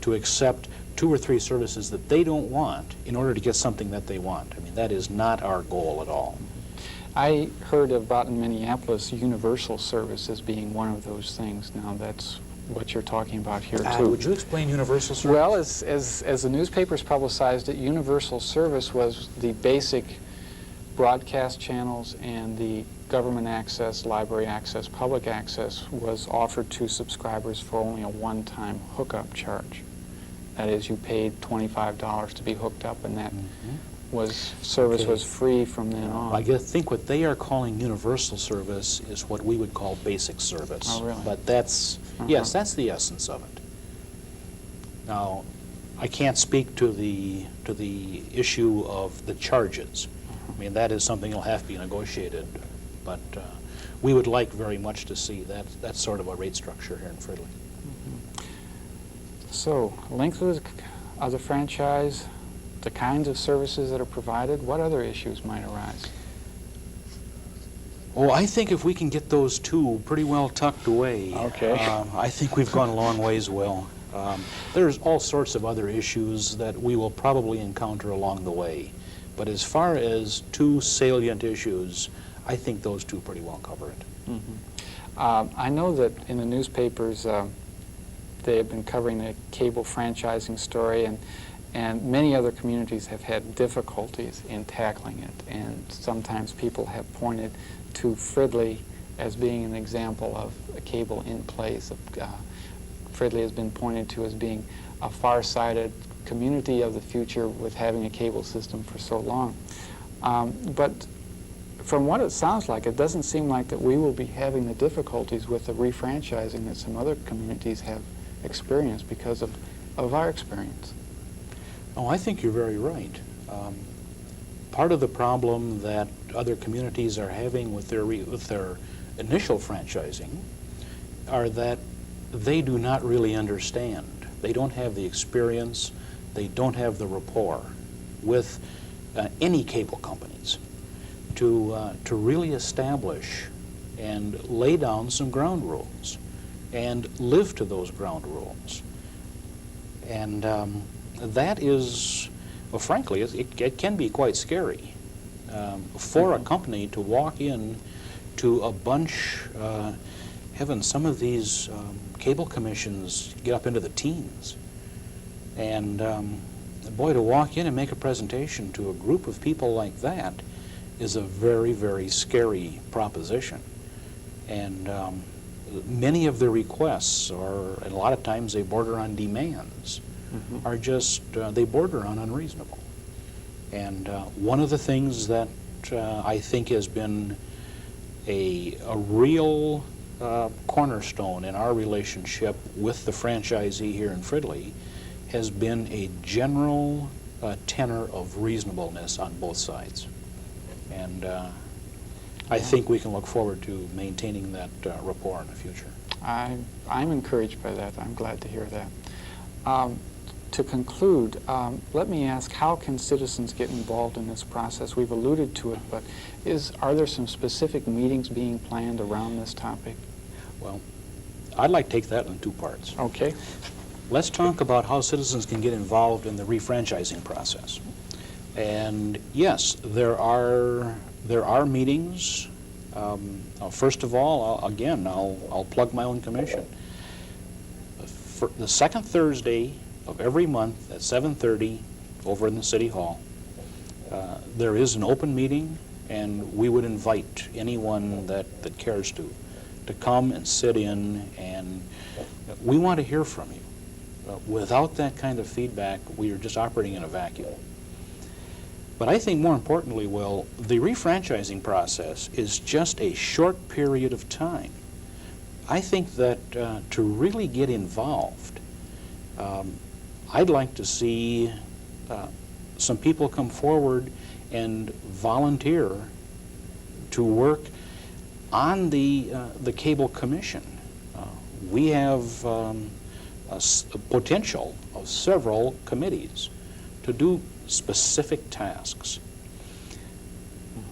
to accept 2 or 3 services that they don't want in order to get something that they want. I mean, that is not our goal at all. I heard about in Minneapolis universal service as being one of those things. Now that's what you're talking about here too. Would you explain universal service? Well, as the newspapers publicized it, universal service was the basic broadcast channels and the government access, library access, public access was offered to subscribers for only a one-time hookup charge. That is, you paid $25 to be hooked up, and that service was free from then on. I think what they are calling universal service is what we would call basic service. Oh, really? But that's, yes, that's the essence of it. Now, I can't speak to the issue of the charges. I mean, that is something that'll have to be negotiated, but we would like very much to see that sort of a rate structure here in Fridley. So, length of the franchise, the kinds of services that are provided, what other issues might arise? Oh, I think if we can get those 2 pretty well tucked away, Okay. I think we've gone a long ways well. There's all sorts of other issues that we will probably encounter along the way. But as far as 2 salient issues, I think those 2 pretty well cover it. I know that in the newspapers they have been covering the cable franchising story, and many other communities have had difficulties in tackling it. And sometimes people have pointed to Fridley as being an example of a cable in place. Fridley has been pointed to as being a far-sighted community of the future with having a cable system for so long. But from what it sounds like, it doesn't seem like that we will be having the difficulties with the refranchising that some other communities have experienced because of our experience. Oh, I think you're very right. Part of the problem that other communities are having with their initial franchising are that they do not really understand They don't have the experience. They don't have the rapport with any cable companies to really establish and lay down some ground rules and live to those ground rules. And that is, well, frankly, it can be quite scary for a company to walk in to a bunch, heaven, some of these cable commissions get up into the teens. And boy, to walk in and make a presentation to a group of people like that is a very, very scary proposition. And many of the requests, and a lot of times they border on demands, are just, they border on unreasonable. And one of the things that I think has been a real cornerstone in our relationship with the franchisee here in Fridley has been a general tenor of reasonableness on both sides. And I think we can look forward to maintaining that rapport in the future. I'm encouraged by that. I'm glad to hear that. To conclude, let me ask, how can citizens get involved in this process? We've alluded to it, but are there some specific meetings being planned around this topic? Well, I'd like to take that in two parts. Okay. Let's talk about how citizens can get involved in the refranchising process. And yes, there are meetings. First of all, I'll plug my own commission. For the second Thursday of every month at 7:30 over in the City Hall, there is an open meeting, and we would invite anyone that cares to come and sit in, and we want to hear from you. Without that kind of feedback, we are just operating in a vacuum. But I think more importantly, Will, the refranchising process is just a short period of time. I think that to really get involved, I'd like to see some people come forward and volunteer to work on the cable commission. We have a potential of several committees to do specific tasks.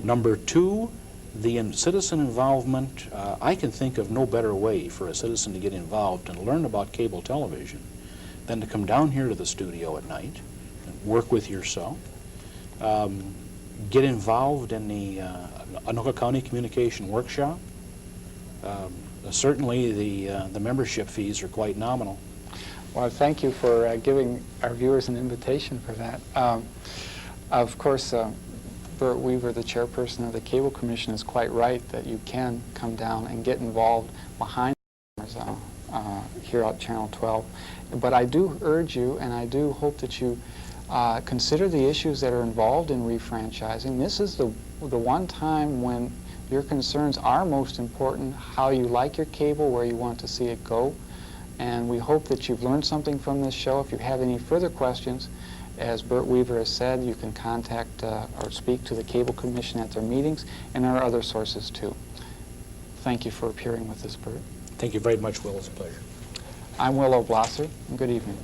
Number two, the citizen involvement. I can think of no better way for a citizen to get involved and learn about cable television than to come down here to the studio at night and work with yourself. Get involved in the Anoka County Communication Workshop. Certainly the membership fees are quite nominal. Well, thank you for giving our viewers an invitation for that. Of course, Bert Weaver, the chairperson of the Cable Commission, is quite right that you can come down and get involved behind the cameras here at Channel 12. But I do urge you, and I do hope that you consider the issues that are involved in refranchising. This is the one time when your concerns are most important, how you like your cable, where you want to see it go. And we hope that you've learned something from this show. If you have any further questions, as Bert Weaver has said, you can contact or speak to the Cable Commission at their meetings, and there are other sources too. Thank you for appearing with us, Bert. Thank you very much, Will. It's a pleasure. I'm Willow Blosser, and good evening.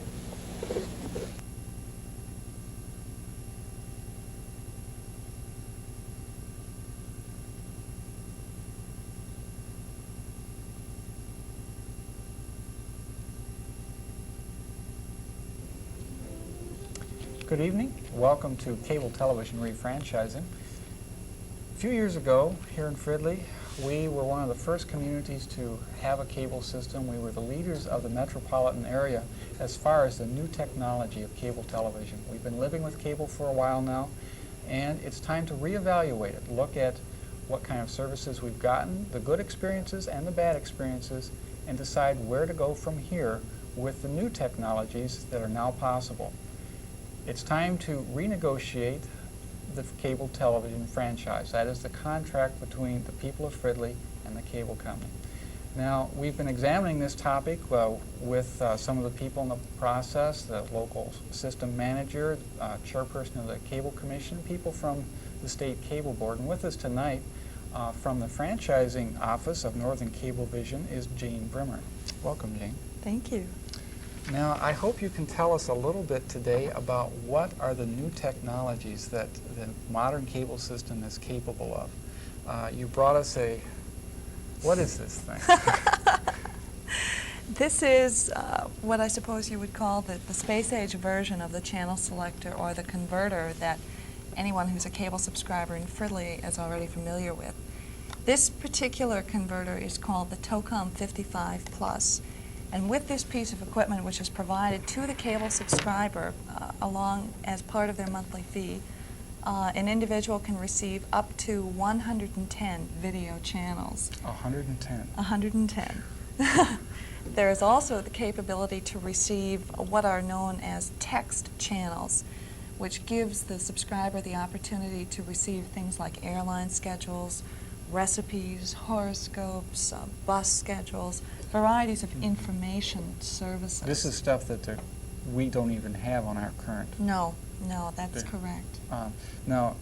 Good evening. Welcome to Cable Television Refranchising. A few years ago, here in Fridley, we were one of the first communities to have a cable system. We were the leaders of the metropolitan area as far as the new technology of cable television. We've been living with cable for a while now, and it's time to reevaluate it. Look at what kind of services we've gotten, the good experiences and the bad experiences, and decide where to go from here with the new technologies that are now possible. It's time to renegotiate the cable television franchise. That is the contract between the people of Fridley and the cable company. Now, we've been examining this topic with some of the people in the process, the local system manager, chairperson of the Cable Commission, people from the State Cable Board. And with us tonight from the franchising office of Northern Cablevision is Jane Brimmer. Welcome, Jane. Thank you. Now, I hope you can tell us a little bit today about what are the new technologies that the modern cable system is capable of. You brought us what is this thing? This is what I suppose you would call the space-age version of the channel selector or the converter that anyone who's a cable subscriber in Fridley is already familiar with. This particular converter is called the Tocom 55 Plus. And with this piece of equipment, which is provided to the cable subscriber along as part of their monthly fee, an individual can receive up to 110 video channels. 110. 110. There is also the capability to receive what are known as text channels, which gives the subscriber the opportunity to receive things like airline schedules, recipes, horoscopes, bus schedules, varieties of information services. This is stuff that we don't even have on our current. No, that's correct. Now,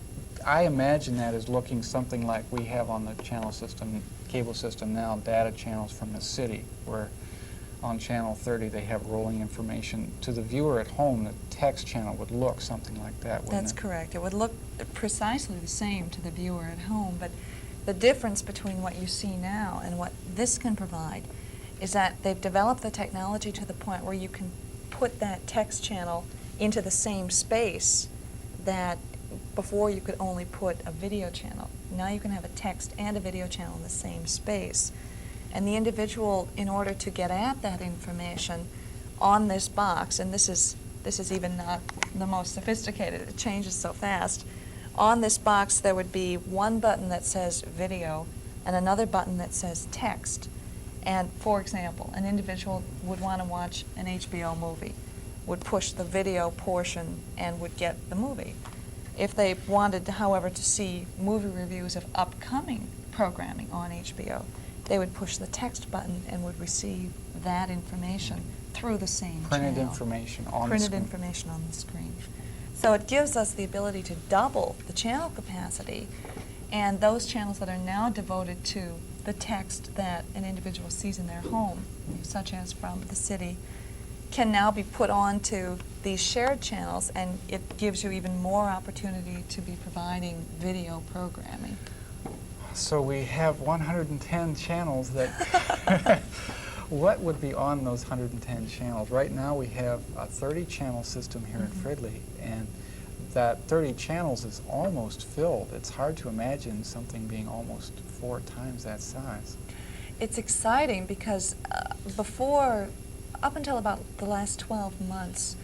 I imagine that is looking something like we have on the channel system, cable system now, data channels from the city, where on channel 30 they have rolling information. To the viewer at home, the text channel would look something like that, wouldn't That's it? correct. It would look precisely the same to the viewer at home, but the difference between what you see now and what this can provide is that they've developed the technology to the point where you can put that text channel into the same space that before you could only put a video channel. Now you can have a text and a video channel in the same space. And the individual, in order to get at that information on this box, and this is even not the most sophisticated, it changes so fast. On this box there would be one button that says video and another button that says text. And for example, an individual would want to watch an HBO movie, would push the video portion and would get the movie. If they wanted, however, to see movie reviews of upcoming programming on HBO, they would push the text button and would receive that information through the same Printed channel. information on the Printed screen. information on the screen. So it gives us the ability to double the channel capacity, and those channels that are now devoted to the text that an individual sees in their home, such as from the city, can now be put onto these shared channels, and it gives you even more opportunity to be providing video programming. So we have 110 channels that, what would be on those 110 channels? Right now we have a 30 channel system here in Fridley, and that 30 channels is almost filled. It's hard to imagine something being almost 4 times that size. It's exciting because up until about the last 12 months,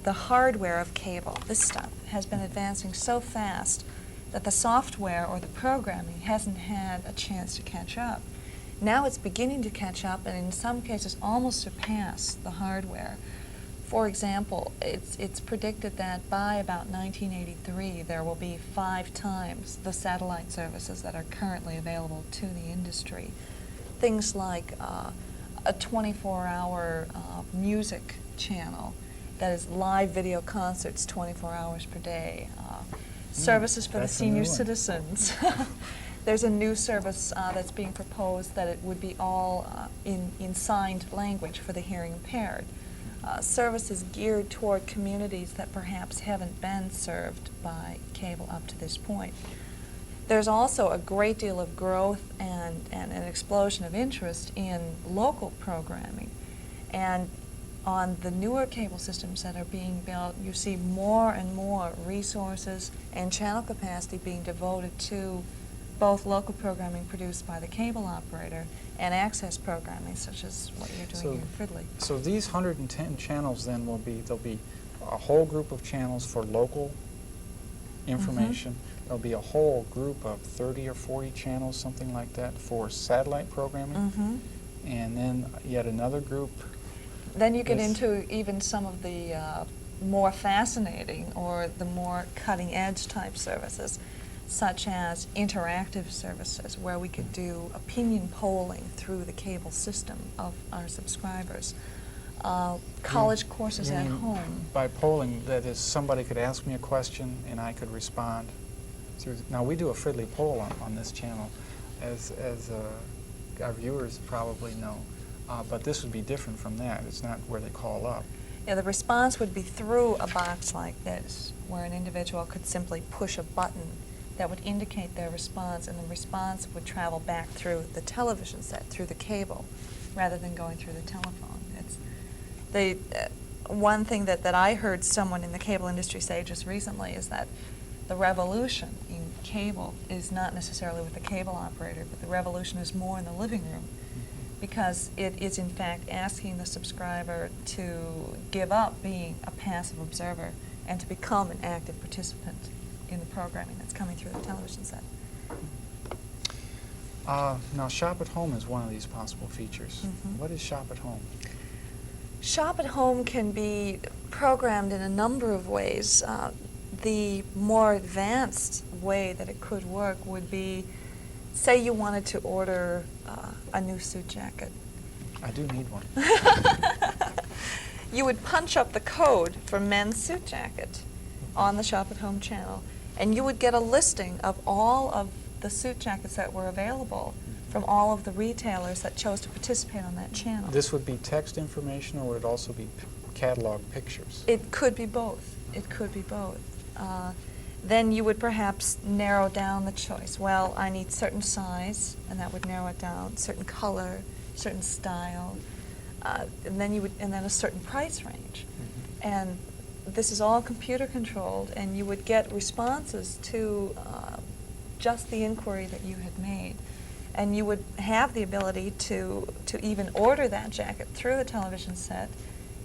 the hardware of cable, this stuff, has been advancing so fast that the software or the programming hasn't had a chance to catch up. Now it's beginning to catch up and in some cases almost surpass the hardware. For example, it's predicted that by about 1983 there will be 5 times the satellite services that are currently available to the industry. Things like a 24-hour music channel that is live video concerts 24 hours per day. Services for the that's a new senior one. citizens. There's a new service that's being proposed that it would be all in signed language for the hearing impaired. Services geared toward communities that perhaps haven't been served by cable up to this point. There's also a great deal of growth and an explosion of interest in local programming. And on the newer cable systems that are being built, you see more and more resources and channel capacity being devoted to both local programming produced by the cable operator and access programming, such as what you're doing here in Fridley. So these 110 channels then there'll be a whole group of channels for local information. There'll be a whole group of 30 or 40 channels, something like that, for satellite programming. And then yet another group. Then you get Yes. into even some of the more fascinating or the more cutting-edge type services, such as interactive services, where we could do opinion polling through the cable system of our subscribers. College courses You at mean home. By polling, that is, somebody could ask me a question and I could respond. Now, we do a Fridley poll on this channel, as our viewers probably know. But this would be different from that. It's not where they call up. Yeah, the response would be through a box like this, where an individual could simply push a button that would indicate their response, and the response would travel back through the television set, through the cable, rather than going through the telephone. It's one thing that I heard someone in the cable industry say just recently is that the revolution in cable is not necessarily with the cable operator, but the revolution is more in the living room, because it is in fact asking the subscriber to give up being a passive observer and to become an active participant in the programming that's coming through the television set. Now, Shop at Home is one of these possible features. Mhm. What is Shop at Home? Shop at Home can be programmed in a number of ways. The more advanced way that it could work would be, say you wanted to order a new suit jacket. I do need one. You would punch up the code for men's suit jacket on the Shop at Home channel, and you would get a listing of all of the suit jackets that were available from all of the retailers that chose to participate on that channel. This would be text information, or would it also be catalog pictures? It could be both. It could be both. Then you would perhaps narrow down the choice. Well, I need certain size, and that would narrow it down. Certain color, certain style, and then a certain price range. And this is all computer controlled, and you would get responses to just the inquiry that you had made. And you would have the ability to even order that jacket through the television set,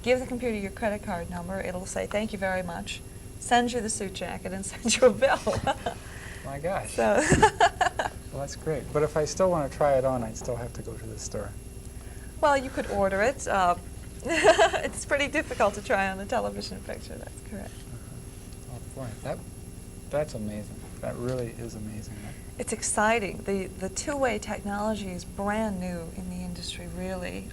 give the computer your credit card number, it'll say thank you very much, send you the suit jacket, and send you a bill. My gosh. So Well, that's great. But if I still want to try it on, I'd still have to go to the store. well, you could order it. It's pretty difficult to try on a television picture, that's correct. Oh boy, that's amazing. That really is amazing. It's exciting. The two-way technology is brand new in the industry, really.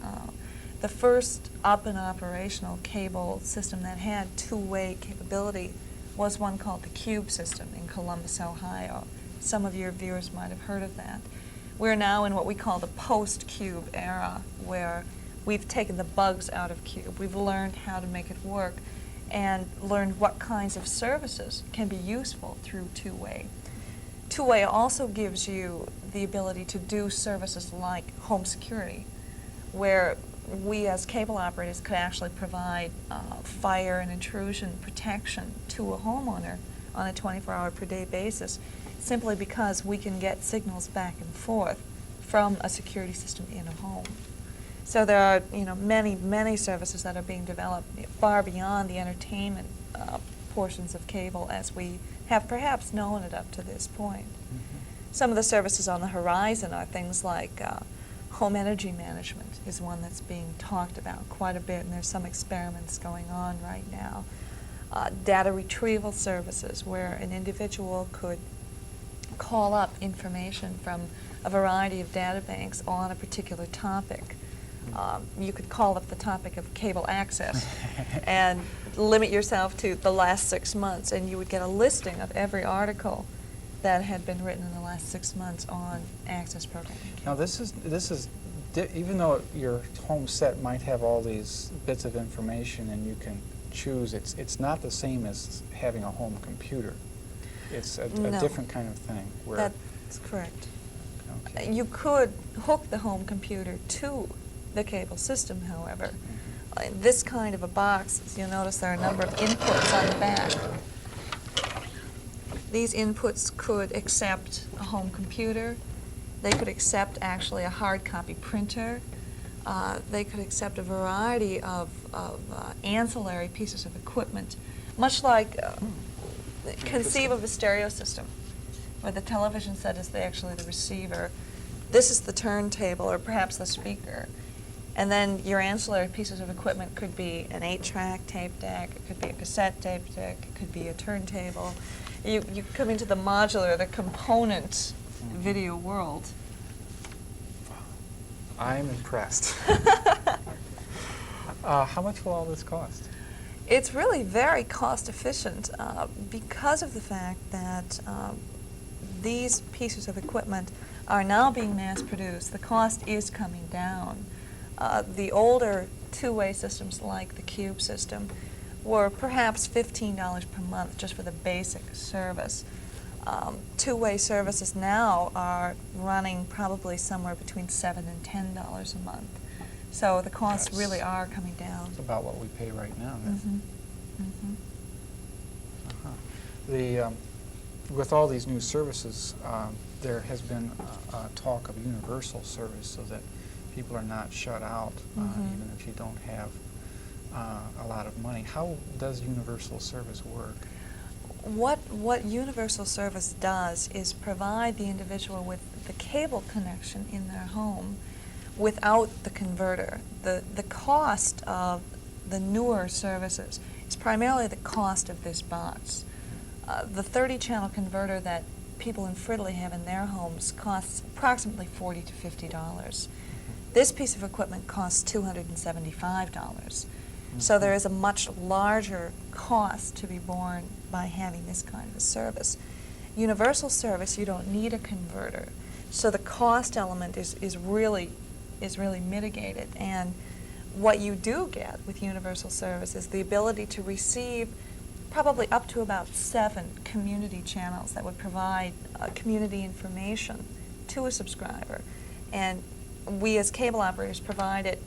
The first up and operational cable system that had two-way capability was one called the Cube system in Columbus, Ohio. Some of your viewers might have heard of that. We're now in what we call the post-Cube era, where we've taken the bugs out of Cube. We've learned how to make it work and learned what kinds of services can be useful through two-way. Two-way also gives you the ability to do services like home security, where we as cable operators could actually provide fire and intrusion protection to a homeowner on a 24-hour per day basis, simply because we can get signals back and forth from a security system in a home. So there are, many, many services that are being developed far beyond the entertainment portions of cable as we have perhaps known it up to this point. Some of the services on the horizon are things like home energy management is one that's being talked about quite a bit, and there's some experiments going on right now. Data retrieval services, where an individual could call up information from a variety of data banks on a particular topic. You could call up the topic of cable access and limit yourself to the last 6 months, and you would get a listing of every article that had been written in the last 6 months on access programming. Now even though your home set might have all these bits of information and you can choose, it's not the same as having a home computer. It's a No. different kind of thing. Where, That's correct. okay. You could hook the home computer to the cable system, however. In this kind of a box, you'll notice there are a number of inputs on the back. These inputs could accept a home computer. They could accept actually a hard copy printer. They could accept a variety of ancillary pieces of equipment, much like conceive of a stereo system, where the television set is actually the receiver. This is the turntable, or perhaps the speaker. And then your ancillary pieces of equipment could be an 8-track tape deck, it could be a cassette tape deck, it could be a turntable. You come into the modular, the component video world. I'm impressed. How much will all this cost? It's really very cost efficient because of the fact that these pieces of equipment are now being mass produced. The cost is coming down. The older two-way systems like the Cube system were perhaps $15 per month just for the basic service. Two-way services now are running probably somewhere between $7 and $10 a month. So the costs That's- really are coming down. It's about what we pay right now. Mhm. Mhm. The, with all these new services, there has been talk of universal service so that people are not shut out even if you don't have a lot of money. How does universal service work? What universal service does is provide the individual with the cable connection in their home without the converter. The cost of the newer services is primarily the cost of this box. The 30-channel converter that people in Fridley have in their homes costs approximately $40 to $50. This piece of equipment costs $275. So there is a much larger cost to be borne by having this kind of a service. Universal service, you don't need a converter. So the cost element is really mitigated. And what you do get with universal service is the ability to receive probably up to about 7 community channels that would provide community information to a subscriber. And we as cable operators provide it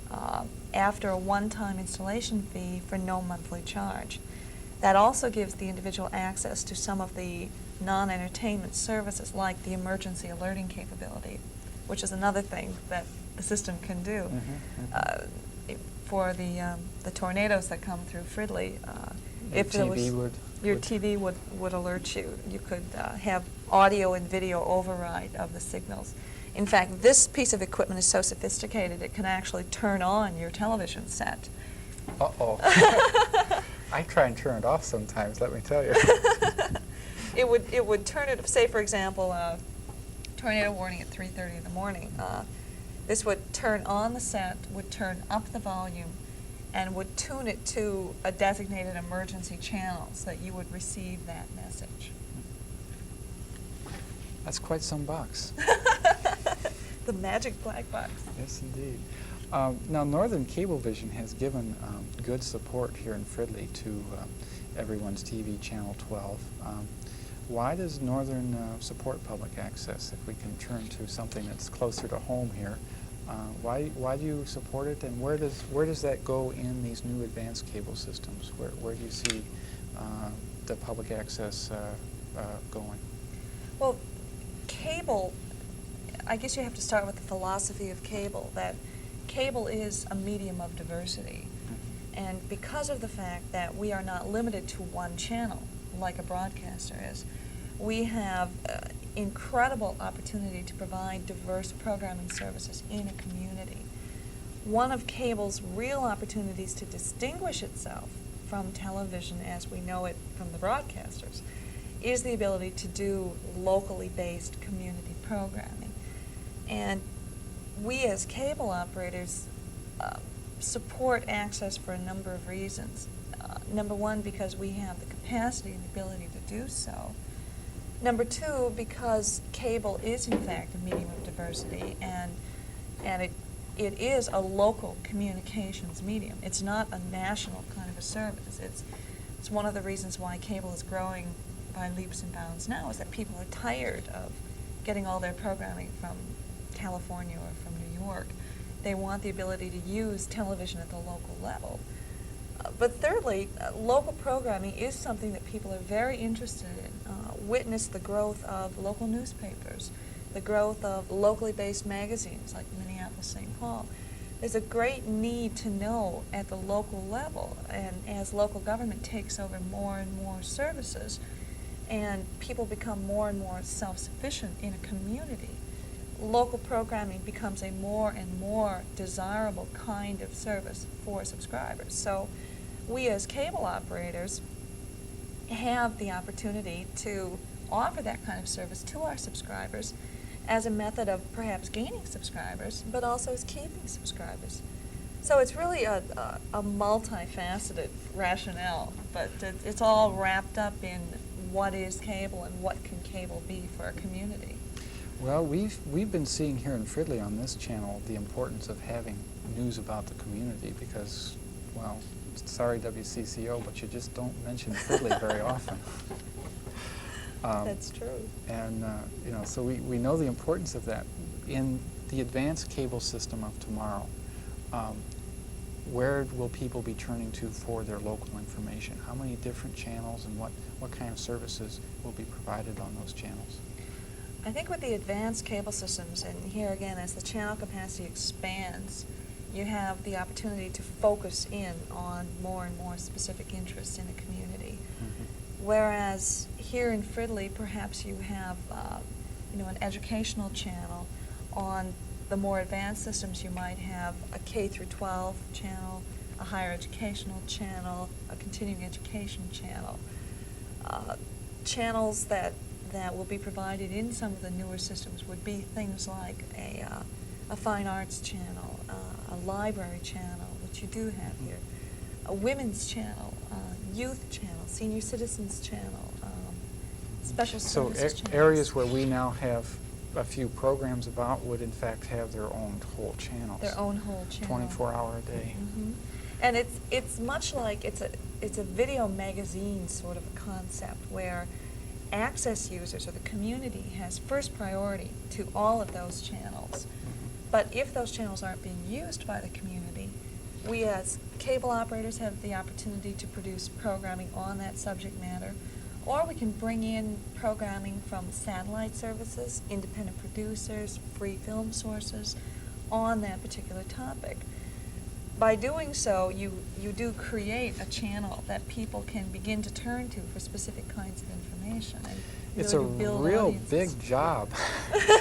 after a one-time installation fee for no monthly charge. That also gives the individual access to some of the non-entertainment services like the emergency alerting capability, which is another thing that the system can do. For the tornadoes that come through Fridley, if there was, your TV would alert you. You could have audio and video override of the signals. In fact, this piece of equipment is so sophisticated it can actually turn on your television set. Uh-oh. I try and turn it off sometimes, let me tell you. It would turn it, say for example, tornado warning at 3:30 in the morning. This would turn on the set, would turn up the volume, and would tune it to a designated emergency channel so that you would receive that message. That's quite some box. The magic black box. Yes, indeed. Now, Northern Cablevision has given good support here in Fridley to Everyone's TV Channel 12. Why does Northern support public access? If we can turn to something that's closer to home here, why do you support it, and where does that go in these new advanced cable systems? Where do you see the public access going? Well, cable, I guess you have to start with the philosophy of cable, that cable is a medium of diversity. And because of the fact that we are not limited to one channel, like a broadcaster is, we have incredible opportunity to provide diverse programming services in a community. One of cable's real opportunities to distinguish itself from television as we know it from the broadcasters is the ability to do locally based community programming. And we as cable operators support access for a number of reasons. Number one, because we have the capacity and the ability to do so. Number two, because cable is in fact a medium of diversity, and it is a local communications medium. It's not a national kind of a service. It's one of the reasons why cable is growing by leaps and bounds now, is that people are tired of getting all their programming from California or from New York. They want the ability to use television at the local level. But thirdly, local programming is something that people are very interested in. Witness the growth of local newspapers, the growth of locally based magazines like Minneapolis St. Paul. There's a great need to know at the local level, and as local government takes over more and more services and people become more and more self-sufficient in a community, local programming becomes a more and more desirable kind of service for subscribers. So we as cable operators have the opportunity to offer that kind of service to our subscribers as a method of perhaps gaining subscribers, but also as keeping subscribers. So it's really a multifaceted rationale, but it's all wrapped up in what is cable and what can cable be for a community. Well, we've been seeing here in Fridley on this channel the importance of having news about the community because, well, sorry WCCO, but you just don't mention Fridley very often. That's true. And, you know, so we know the importance of that. In the advanced cable system of tomorrow, where will people be turning to for their local information? How many different channels and what kind of services will be provided on those channels? I think with the advanced cable systems, and here again, as the channel capacity expands, you have the opportunity to focus in on more and more specific interests in the community. Mm-hmm. Whereas here in Fridley, perhaps you have you know, an educational channel. On the more advanced systems, you might have a K through 12 channel, a higher educational channel, a continuing education channel. Channels that will be provided in some of the newer systems would be things like a fine arts channel, a library channel, which you do have here, a women's channel, youth channel, senior citizens channel, special services channels. Areas where we now have a few programs about would in fact have their own whole channels. Their own whole channel. 24 hour a day. Mm-hmm. And it's much like it's a video magazine sort of a concept where access users or the community has first priority to all of those channels. But if those channels aren't being used by the community, we as cable operators have the opportunity to produce programming on that subject matter, or we can bring in programming from satellite services, independent producers, free film sources on that particular topic. By doing so, you do create a channel that people can begin to turn to for specific kinds of information. And It's a really build real audiences. big job,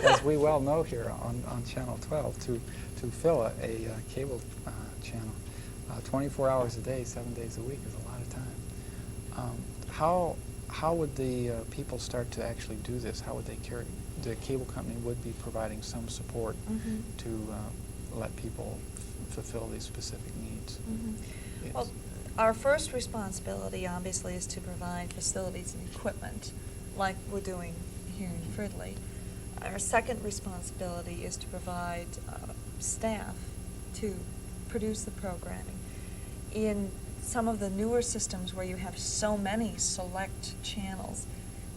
as we well know here on Channel 12, to fill a cable channel. 24 hours a day, 7 days a week is a lot of time. How would the people start to actually do this? How would they carry? The cable company would be providing some support Mm-hmm. to let people fulfill these specific needs. Mm-hmm. Yes. Well, our first responsibility, obviously, is to provide facilities and equipment, like we're doing here in Fridley. Our second responsibility is to provide staff to produce the programming. In some of the newer systems where you have so many select channels,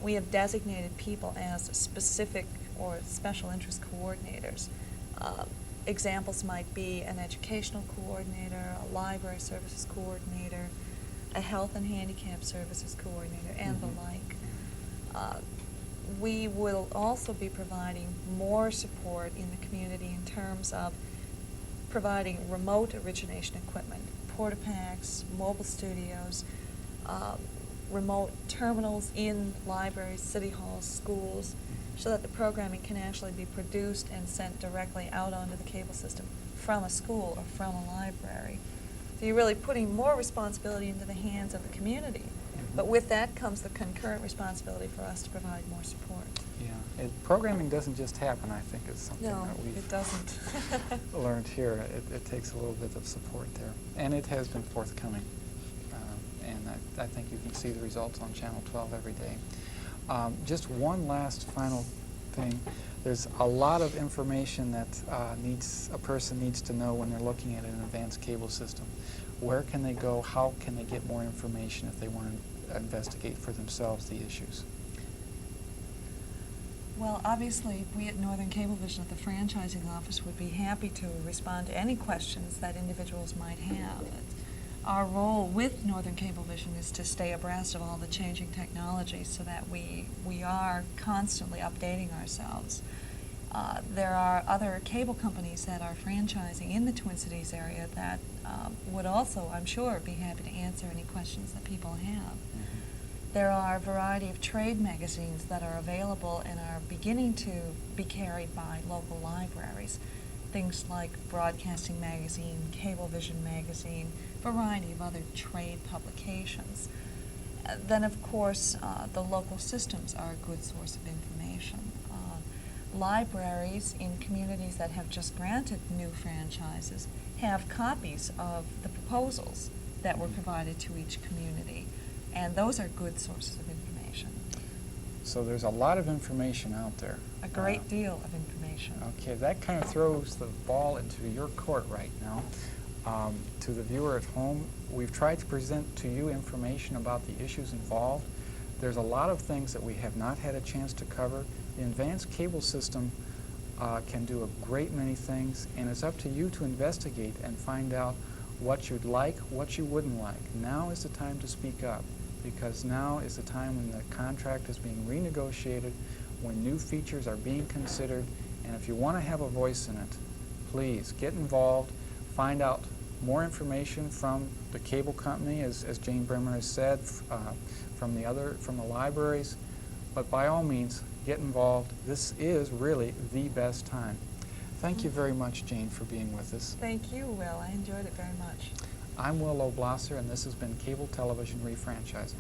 we have designated people as specific or special interest coordinators. Examples might be an educational coordinator, a library services coordinator, a health and handicap services coordinator, and the like. We will also be providing more support in the community in terms of providing remote origination equipment, porta-packs, mobile studios, remote terminals in libraries, city halls, schools, so that the programming can actually be produced and sent directly out onto the cable system from a school or from a library. So you're really putting more responsibility into the hands of the community. But with that comes the concurrent responsibility for us to provide more support. Yeah, programming doesn't just happen, I think, is something No, that we've it doesn't. learned here. It takes a little bit of support there. And it has been forthcoming. And I think you can see the results on Channel 12 every day. Just one last final thing. There's a lot of information that a person needs to know when they're looking at an advanced cable system. Where can they go? How can they get more information if they want to investigate for themselves the issues? Well, obviously, we at Northern Cablevision at the Franchising Office would be happy to respond to any questions that individuals might have. Our role with Northern Cablevision is to stay abreast of all the changing technologies so that we are constantly updating ourselves. There are other cable companies that are franchising in the Twin Cities area that would also, I'm sure, be happy to answer any questions that people have. There are a variety of trade magazines that are available and are beginning to be carried by local libraries. Things like Broadcasting Magazine, Cablevision Magazine, variety of other trade publications. Then, of course, the local systems are a good source of information. Libraries in communities that have just granted new franchises have copies of the proposals that were provided to each community, and those are good sources of information. So there's a lot of information out there. A great deal of information. information. Okay, that kind of throws the ball into your court right now. To the viewer at home, we've tried to present to you information about the issues involved. There's a lot of things that we have not had a chance to cover. The advanced cable system can do a great many things, and it's up to you to investigate and find out what you'd like, what you wouldn't like. Now is the time to speak up, because now is the time when the contract is being renegotiated, when new features are being considered, and if you want to have a voice in it, please get involved, find out more information from the cable company, as Jane Bremer has said, from the libraries, but by all means, get involved. This is really the best time. Thank you very much, Jane, for being with us. Thank you, Will. I enjoyed it very much. I'm Will O'Blosser, and this has been Cable Television Refranchising.